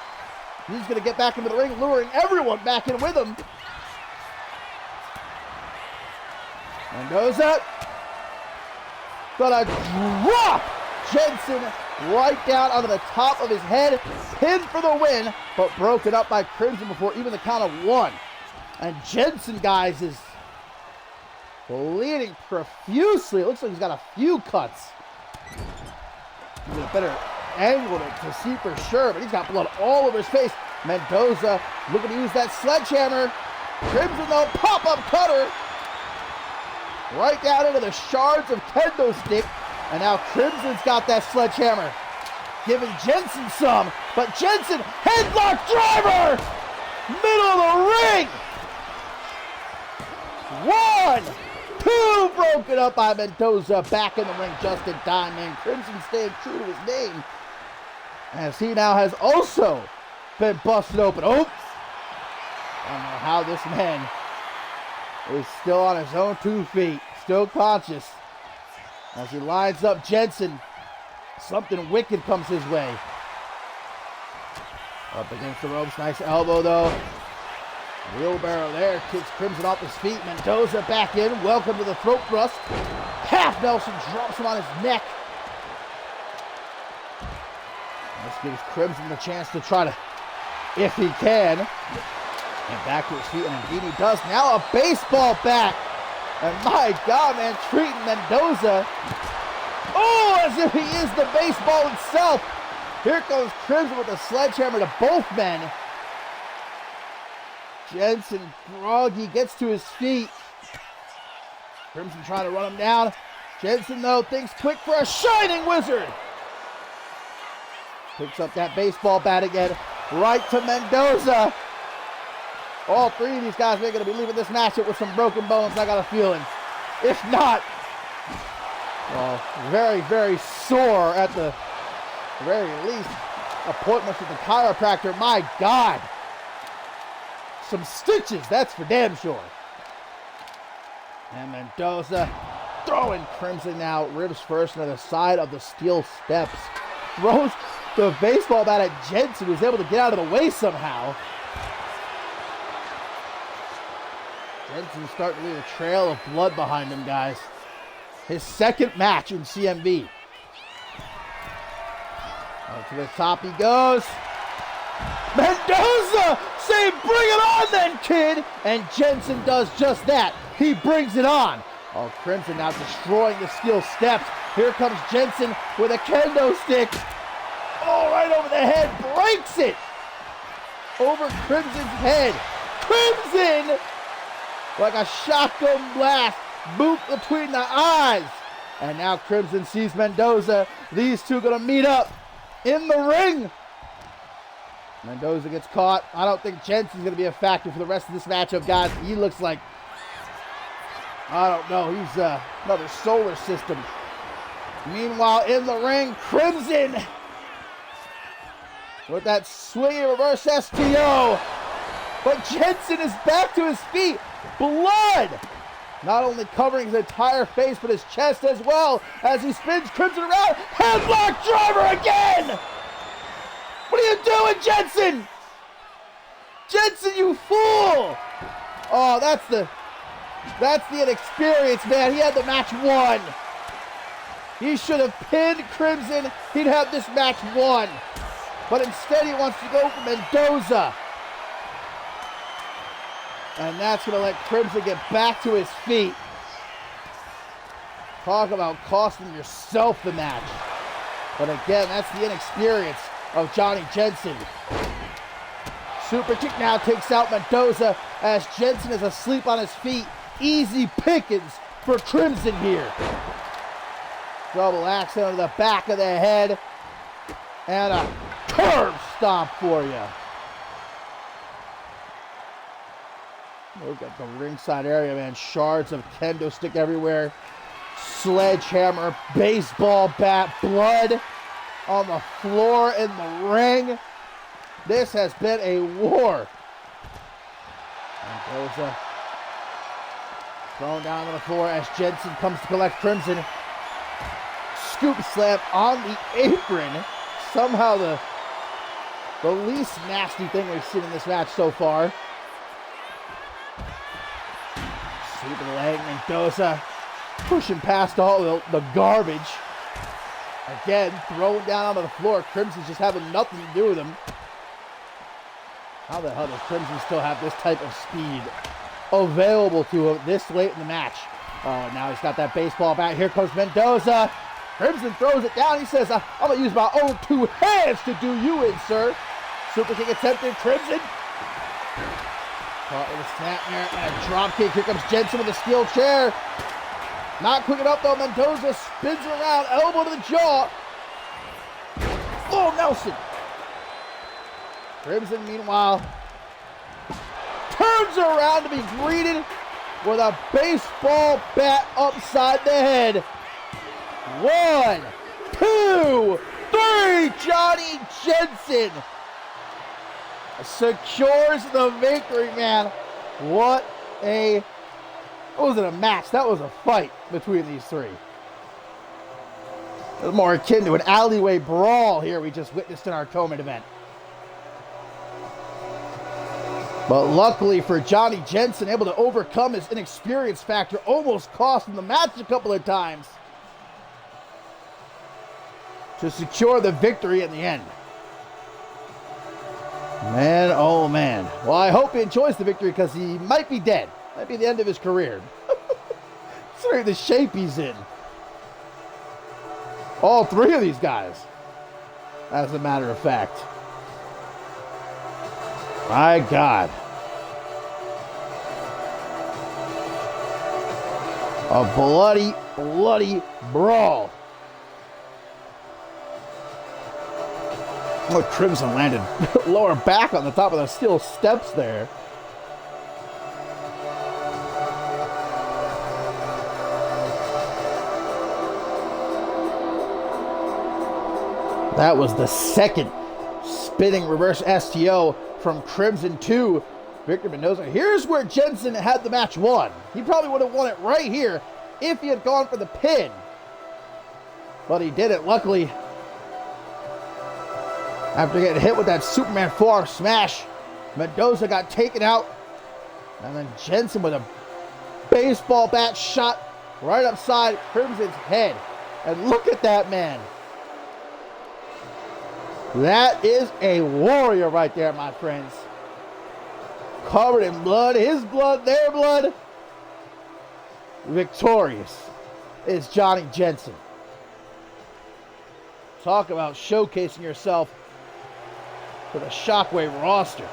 He's going to get back into the ring, luring everyone back in with him. Mendoza gonna drop Jensen right down onto the top of his head. Pinned for the win, but broken up by Crimson before even the count of 1. And Jensen, guys, is bleeding profusely. It looks like he's got a few cuts. He's a better angle to see for sure, but he's got blood all over his face. Mendoza looking to use that sledgehammer. Crimson, though, pop-up cutter. Right down into the shards of kendo stick. And now Crimson's got that sledgehammer. Giving Jensen some. But Jensen, headlock driver! Middle of the ring! 1, 2, broken up by Mendoza. Back in the ring just in time, man. Crimson staying true to his name. As he now has also been busted open. Oh! I don't know how this man is still on his own 2 feet. Still conscious. As he lines up Jensen. Something wicked comes his way. Up against the ropes. Nice elbow, though. Wheelbarrow there. Kicks Crimson off his feet. Mendoza back in. Welcome to the throat thrust. Half Nelson drops him on his neck. This gives Crimson the chance to try to, if he can. And back to his feet, and indeed he does. Now a baseball bat. And my God, man, treating Mendoza. Oh, as if he is the baseball itself. Here goes Crimson with a sledgehammer to both men. Jensen, groggy, gets to his feet. Crimson trying to run him down. Jensen, though, thinks quick for a Shining Wizard. Picks up that baseball bat again. Right to Mendoza. All three of these guys are going to be leaving this matchup with some broken bones, I got a feeling. If not, well, very, very sore at the very least. Appointments with the chiropractor, my God. Some stitches, that's for damn sure. And Mendoza throwing Crimson now, ribs first into the side of the steel steps. Throws the baseball bat at Jensen, who's able to get out of the way somehow. Jensen's starting to leave a trail of blood behind him, guys. His second match in CMV. To the top he goes. Mendoza saying, bring it on then, kid! And Jensen does just that. He brings it on. Oh, Crimson now destroying the steel steps. Here comes Jensen with a kendo stick. Oh, right over the head. Breaks it. Over Crimson's head. Crimson! Like a shotgun blast. Boot between the eyes. And now Crimson sees Mendoza. These two going to meet up in the ring. Mendoza gets caught. I don't think Jensen's going to be a factor for the rest of this matchup, guys. He looks like, I don't know, he's another solar system. Meanwhile, in the ring, Crimson with that swinging reverse STO. But Jensen is back to his feet. Blood not only covering his entire face, but his chest as well as he spins Crimson around. Headlock driver again! What are you doing, Jensen? Jensen, you fool! Oh, that's the inexperience, man. He had the match won. He should have pinned Crimson. He'd have this match won. But instead he wants to go for Mendoza. And that's going to let Crimson get back to his feet. Talk about costing yourself the match. But again, that's the inexperience of Johnny Jensen. Super kick now takes out Mendoza as Jensen is asleep on his feet. Easy pickings for Crimson here. Double axe under the back of the head. And a curb stomp for you. Look at the ringside area, man. Shards of kendo stick everywhere. Sledgehammer, baseball bat, blood on the floor in the ring. This has been a war. Mendoza thrown down on the floor as Jensen comes to collect Crimson. Scoop slam on the apron. Somehow the least nasty thing we've seen in this match so far. Sweep of the leg, Mendoza pushing past all the garbage. Again, thrown down onto the floor. Crimson's just having nothing to do with him. How the hell does Crimson still have this type of speed available to him this late in the match? Oh, now he's got that baseball bat. Here comes Mendoza. Crimson throws it down. He says, I'm going to use my own two hands to do you in, sir. Super kick attempted. Crimson caught with a snapmare and a drop kick. Here comes Jensen with a steel chair. Not quick enough, though. Mendoza spins around, elbow to the jaw. Oh, Nelson. Crimson, meanwhile, turns around to be greeted with a baseball bat upside the head. 1, 2, 3. Johnny Jensen secures the victory, man. What wasn't a match. That was a fight between these three. It was more akin to an alleyway brawl here we just witnessed in our co-main event. But luckily for Johnny Jensen, able to overcome his inexperience factor, almost cost him the match a couple of times to secure the victory in the end. Man, oh man. Well, I hope he enjoys the victory because he might be dead. Might be the end of his career. Considering the shape he's in. All three of these guys, as a matter of fact. My God. A bloody, bloody brawl. Oh, Crimson landed lower back on the top of the steel steps there. That was the second spinning reverse STO from Crimson to Victor Mendoza. Here's where Jensen had the match won. He probably would have won it right here if he had gone for the pin. But he did it, luckily. After getting hit with that Superman 4 smash, Mendoza got taken out. And then Jensen with a baseball bat shot right upside Crimson's head. And look at that man. That is a warrior right there, my friends. Covered in blood, his blood, their blood. Victorious is Johnny Jensen. Talk about showcasing yourself for the Shockwave roster.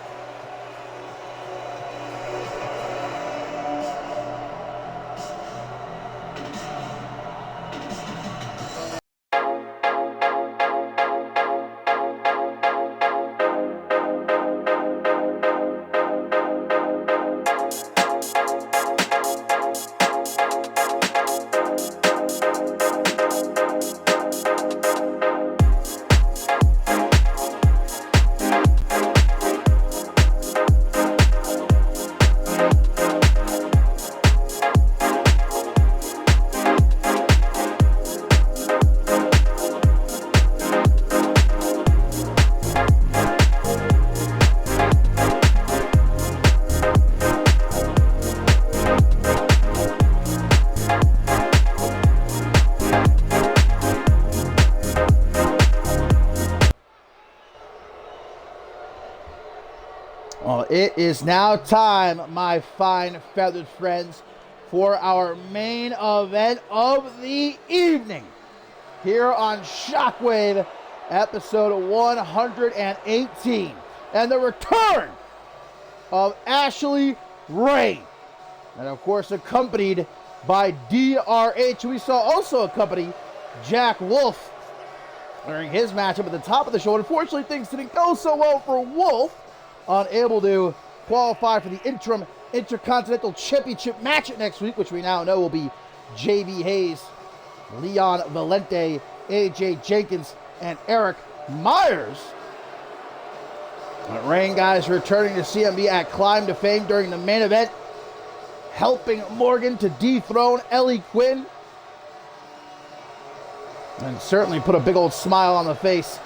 Well, it is now time, my fine feathered friends, for our main event of the evening here on Shockwave, episode 118, and the return of Ashley Ray, and of course accompanied by DRH. We saw also accompany Jack Wolf during his matchup at the top of the show. Unfortunately, things didn't go so well for Wolf, unable to qualify for the interim Intercontinental Championship match next week, which we now know will be JB Hayes, Leon Valente, AJ Jenkins, and Eric Myers. But Rain, guys, returning to CMV at Climb to Fame during the main event, helping Morgan to dethrone Ellie Quinn, and certainly put a big old smile on the face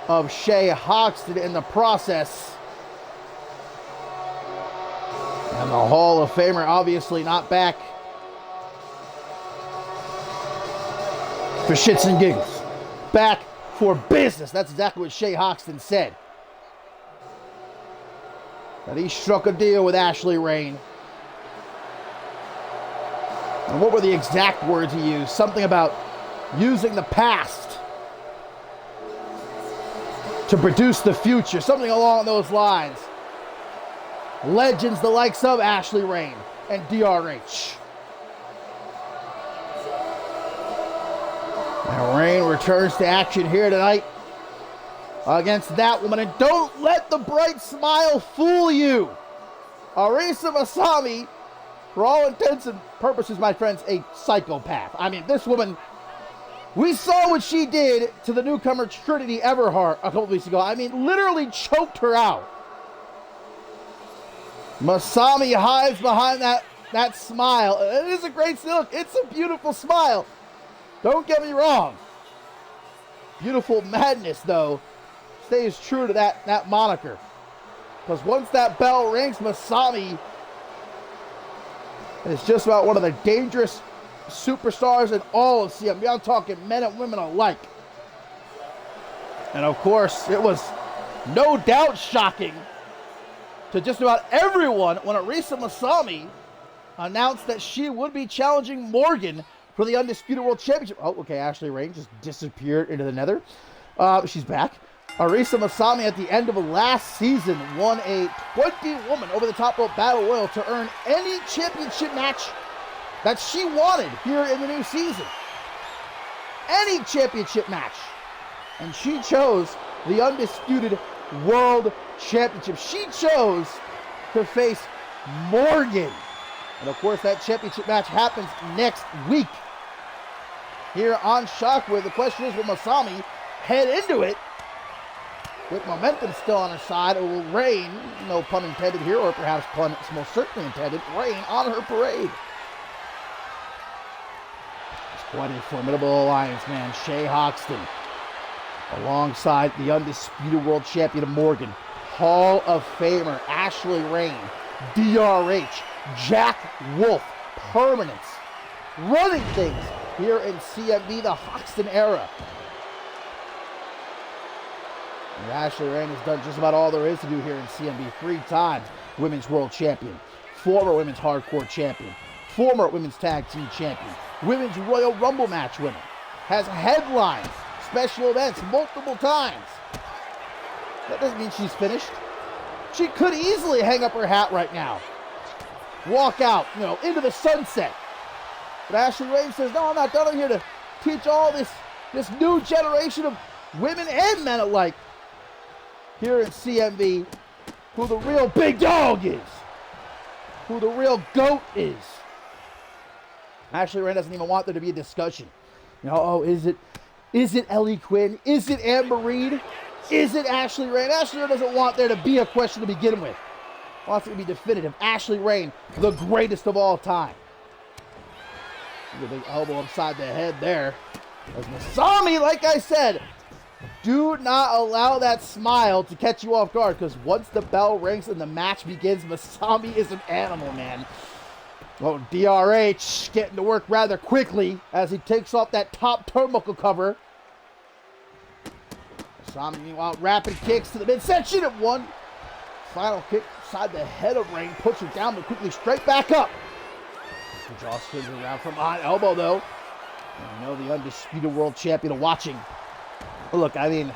of Shay Hoxton in the process. And the Hall of Famer obviously not back for shits and giggles. Back for business. That's exactly what Shay Hoxton said. That he struck a deal with Ashley Rain. And what were the exact words he used? Something about using the past to produce the future. Something along those lines. Legends the likes of Ashley Rain and DRH. And Rain returns to action here tonight against that woman. And don't let the bright smile fool you. Arisa Masami, for all intents and purposes, my friends, a psychopath. I mean, this woman, we saw what she did to the newcomer Trinity Everhart a couple weeks ago. I mean, literally choked her out. Masami hides behind that smile. It is a great look. It's a beautiful smile. Don't get me wrong. Beautiful madness, though, stays true to that moniker. Because once that bell rings, Masami is just about one of the dangerous superstars in all of CMV. I'm talking men and women alike. And of course, it was no doubt shocking to just about everyone when Arisa Masami announced that she would be challenging Morgan for the Undisputed World Championship. Oh, okay, Ashley Rain just disappeared into the nether. She's back. Arisa Masami at the end of last season won a 20-woman over-the-top rope battle royal to earn any championship match that she wanted here in the new season. Any championship match. And she chose the undisputed World Championship. She chose to face Morgan. And of course, that championship match happens next week here on Shockwave. The question is, will Masami head into it with momentum still on her side, or will Rain, no pun intended here, or perhaps pun most certainly intended, rain on her parade? It's quite a formidable alliance, man. Shay Hoxton, alongside the undisputed world champion of Morgan, Hall of Famer Ashley Rain, DRH, Jack Wolf, Permanence, running things here in CMV, the Hoxton era. And Ashley Rain has done just about all there is to do here in CMV. 3-time women's world champion, former women's hardcore champion, former women's tag team champion, women's Royal Rumble match winner, has headlined special events multiple times. That doesn't mean she's finished. She could easily hang up her hat right now, walk out, into the sunset. But Ashley Rain says, no, I'm not done. I'm here to teach all this new generation of women and men alike here in CMV who the real big dog is, who the real GOAT is. Ashley Rain doesn't even want there to be a discussion. Is it Ellie Quinn? Is it Amber Reed? Is it Ashley Rain? Ashley Rain doesn't want there to be a question to begin with. Wants it to be definitive. Ashley Rain, the greatest of all time. The big elbow upside the head there. As Masami, like I said, do not allow that smile to catch you off guard, because once the bell rings and the match begins, Masami is an animal, man. Oh, DRH getting to work rather quickly as he takes off that top turnbuckle cover. Masami, meanwhile, rapid kicks to the midsection at one. Final kick inside the head of Rain, puts her down, but quickly straight back up. The jaw spins around from behind elbow, though. And the undisputed world champion watching. Look, I mean,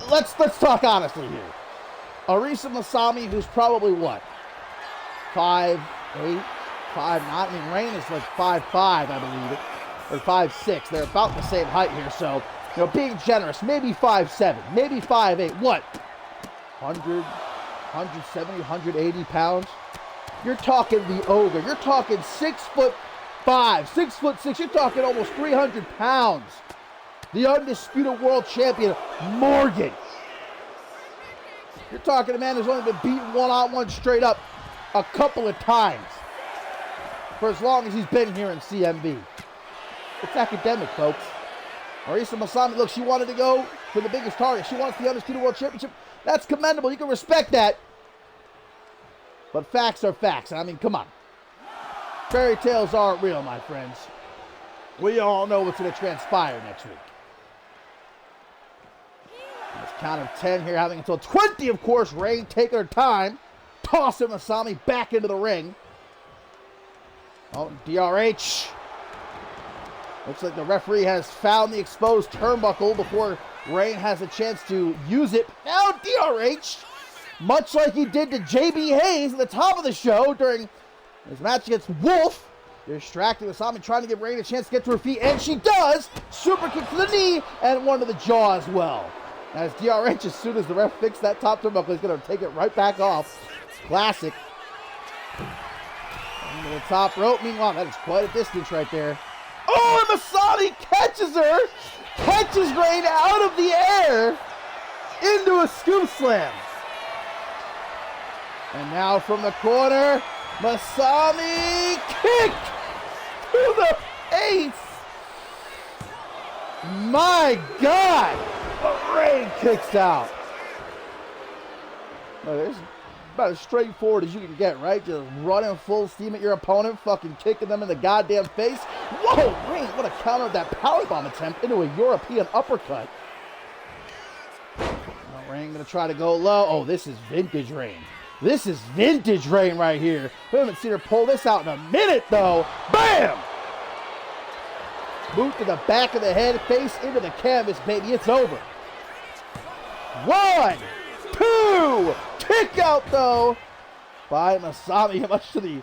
let's talk honestly here. Arisa Masami, who's probably what? 5'8", 5'9". I mean, Rain is like 5'5", I believe, or 5'6". They're about the same height here, so, being generous, maybe 5'7", maybe 5'8". What? 100, 170, 180 pounds? You're talking the ogre. You're talking 6'5", 6'6". You're talking almost 300 pounds. The undisputed world champion, Morgan. You're talking a man who's only been beaten one-on-one straight up a couple of times for as long as he's been here in CMV. It's academic, folks. Arisa Masami, look, she wanted to go for the biggest target. She wants the undisputed world championship. That's commendable. You can respect that. But facts are facts. I mean, come on. Fairy tales aren't real, my friends. We all know what's going to transpire next week. This count of 10 here, having until 20, of course. Rain taking her time. Tossing Masami back into the ring. Oh, DRH. Looks like the referee has found the exposed turnbuckle before Rain has a chance to use it. Now DRH, much like he did to JB Hayes at the top of the show during his match against Wolf, distracting Masami, trying to give Rain a chance to get to her feet, and she does. Super kick to the knee and one to the jaw as well. As DRH, as soon as the ref fixed that top turnbuckle, he's going to take it right back off. Classic. Into the top rope. Meanwhile, that is quite a distance right there. Oh, and Masami catches her. Catches Rain out of the air into a scoop slam. And now from the corner, Masami kick to the face. My God. But Rain kicks out. Well, there's about as straightforward as you can get, right? Just running full steam at your opponent, fucking kicking them in the goddamn face. Whoa, Rain, what a counter that powerbomb attempt into a European uppercut. Now Rain gonna try to go low. Oh, this is vintage Rain. This is vintage Rain right here. We haven't seen her pull this out in a minute, though. Bam! Boot to the back of the head, face into the canvas, baby. It's over. 1, 2, kick out, though, by Masami, much to the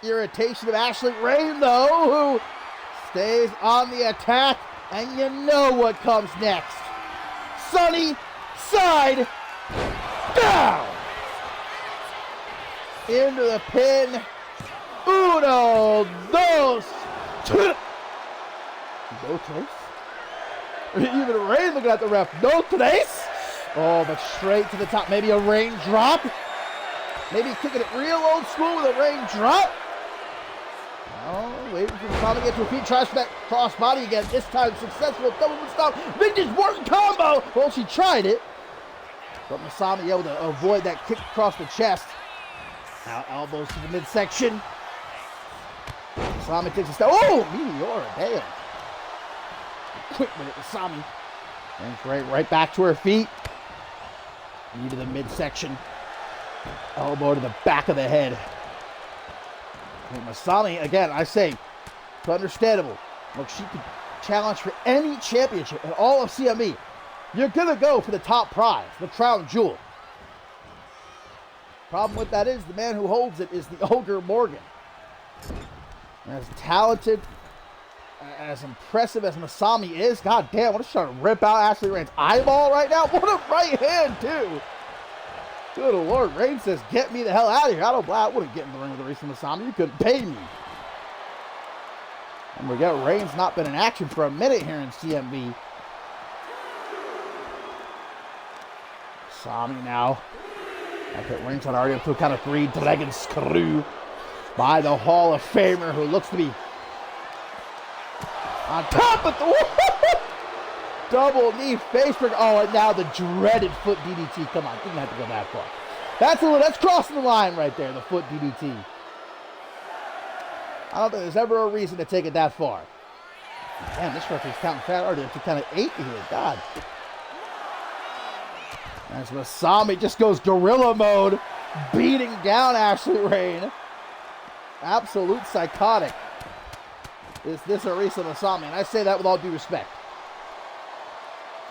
irritation of Ashley Rain, though, who stays on the attack, and you know what comes next. Sunny side down. Into the pin. Uno, dos, tres. No tres? Even Rain looking at the ref. No tres? Oh, but straight to the top. Maybe a raindrop. Maybe kicking it real old school with a raindrop. Oh, waiting for Masami to get to her feet. Tries for that cross body again. This time successful. Double stop. Vintage Morton combo. Well, she tried it. But Masami able to avoid that kick across the chest. Now elbows to the midsection. Masami takes a step. Oh, Meteor. Damn. Quick minute, Masami. And right back to her feet. Knee to the midsection. Elbow to the back of the head. And Masami, again, I say, it's understandable. Look, she could challenge for any championship in all of CMV. You're going to go for the top prize, the crown jewel. Problem with that is the man who holds it is the Ogre Morgan. As talented, as impressive as Masami is, god damn, what a shot to rip out Ashley Rain's eyeball right now. What a right hand, too. Good Lord, Rain says, get me the hell out of here. I wouldn't get in the ring with Arisa Masami. You couldn't pay me. And we got Rain's not been in action for a minute here in CMV. Masami now. I put Rain's on already up to a count of 3. Dragon Screw by the Hall of Famer, who looks to be on top of the double knee face breaker. Oh, and now the dreaded foot DDT. Come on, didn't have to go that far. That's crossing the line right there, the foot DDT. I don't think there's ever a reason to take it that far. Damn, this referee's counting fat already up to kind of 8 here. God. As Masami just goes gorilla mode, beating down Ashley Rain. Absolute psychotic is this Arisa Masami, and I say that with all due respect.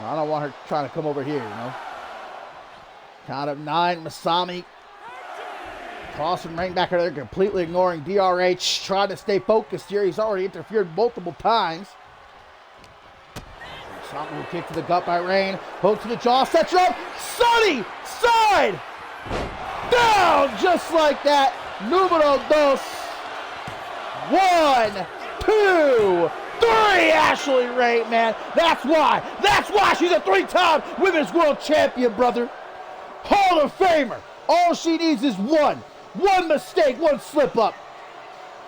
I don't want her trying to come over here, you know. Count of 9, Masami tossing Rain back there, completely ignoring DRH, trying to stay focused here. He's already interfered multiple times. Masami will kick to the gut by Rain, hook to the jaw, sets her up, Sunny side down, just like that. Numero dos. 1, 2, 3, Ashley Rain, man. That's why she's a 3-time Women's World Champion, brother. Hall of Famer. All she needs is one mistake, one slip up,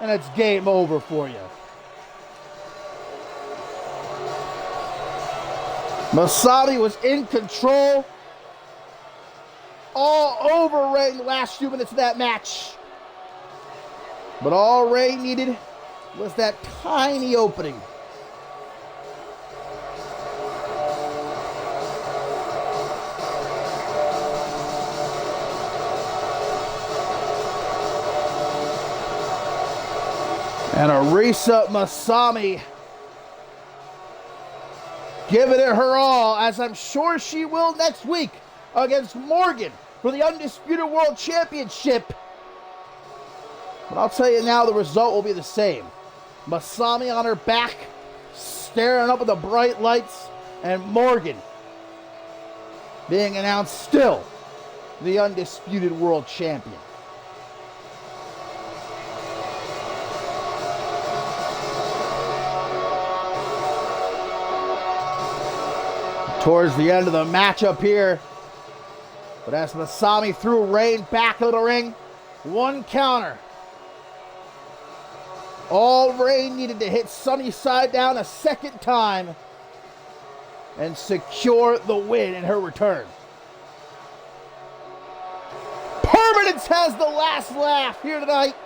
and it's game over for you. Masami was in control all over Rain the last few minutes of that match. But all Rain needed was that tiny opening. And Arisa Masami giving it her all, as I'm sure she will next week against Morgan for the Undisputed World Championship. But I'll tell you now, the result will be the same. Masami on her back, staring up at the bright lights, and Morgan being announced still the Undisputed World Champion. Towards the end of the matchup here, but as Masami threw Rain back into the ring, 1 counter. All Rain needed to hit Sunny side down a second time and secure the win in her return. Permanence has the last laugh here tonight,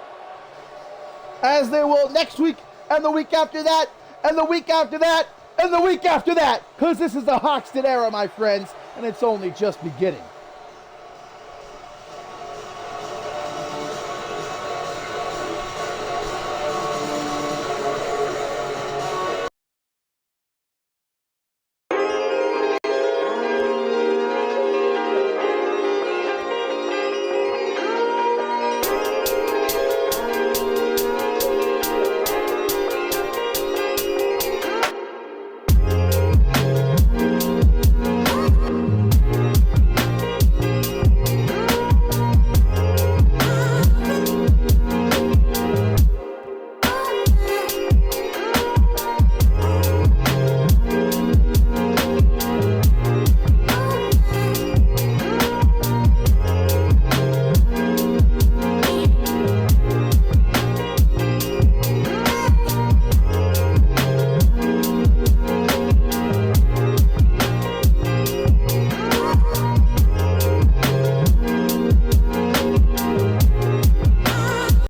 as they will next week, and the week after that, and the week after that, and the week after that, because this is the Hoxton era, my friends, and it's only just beginning.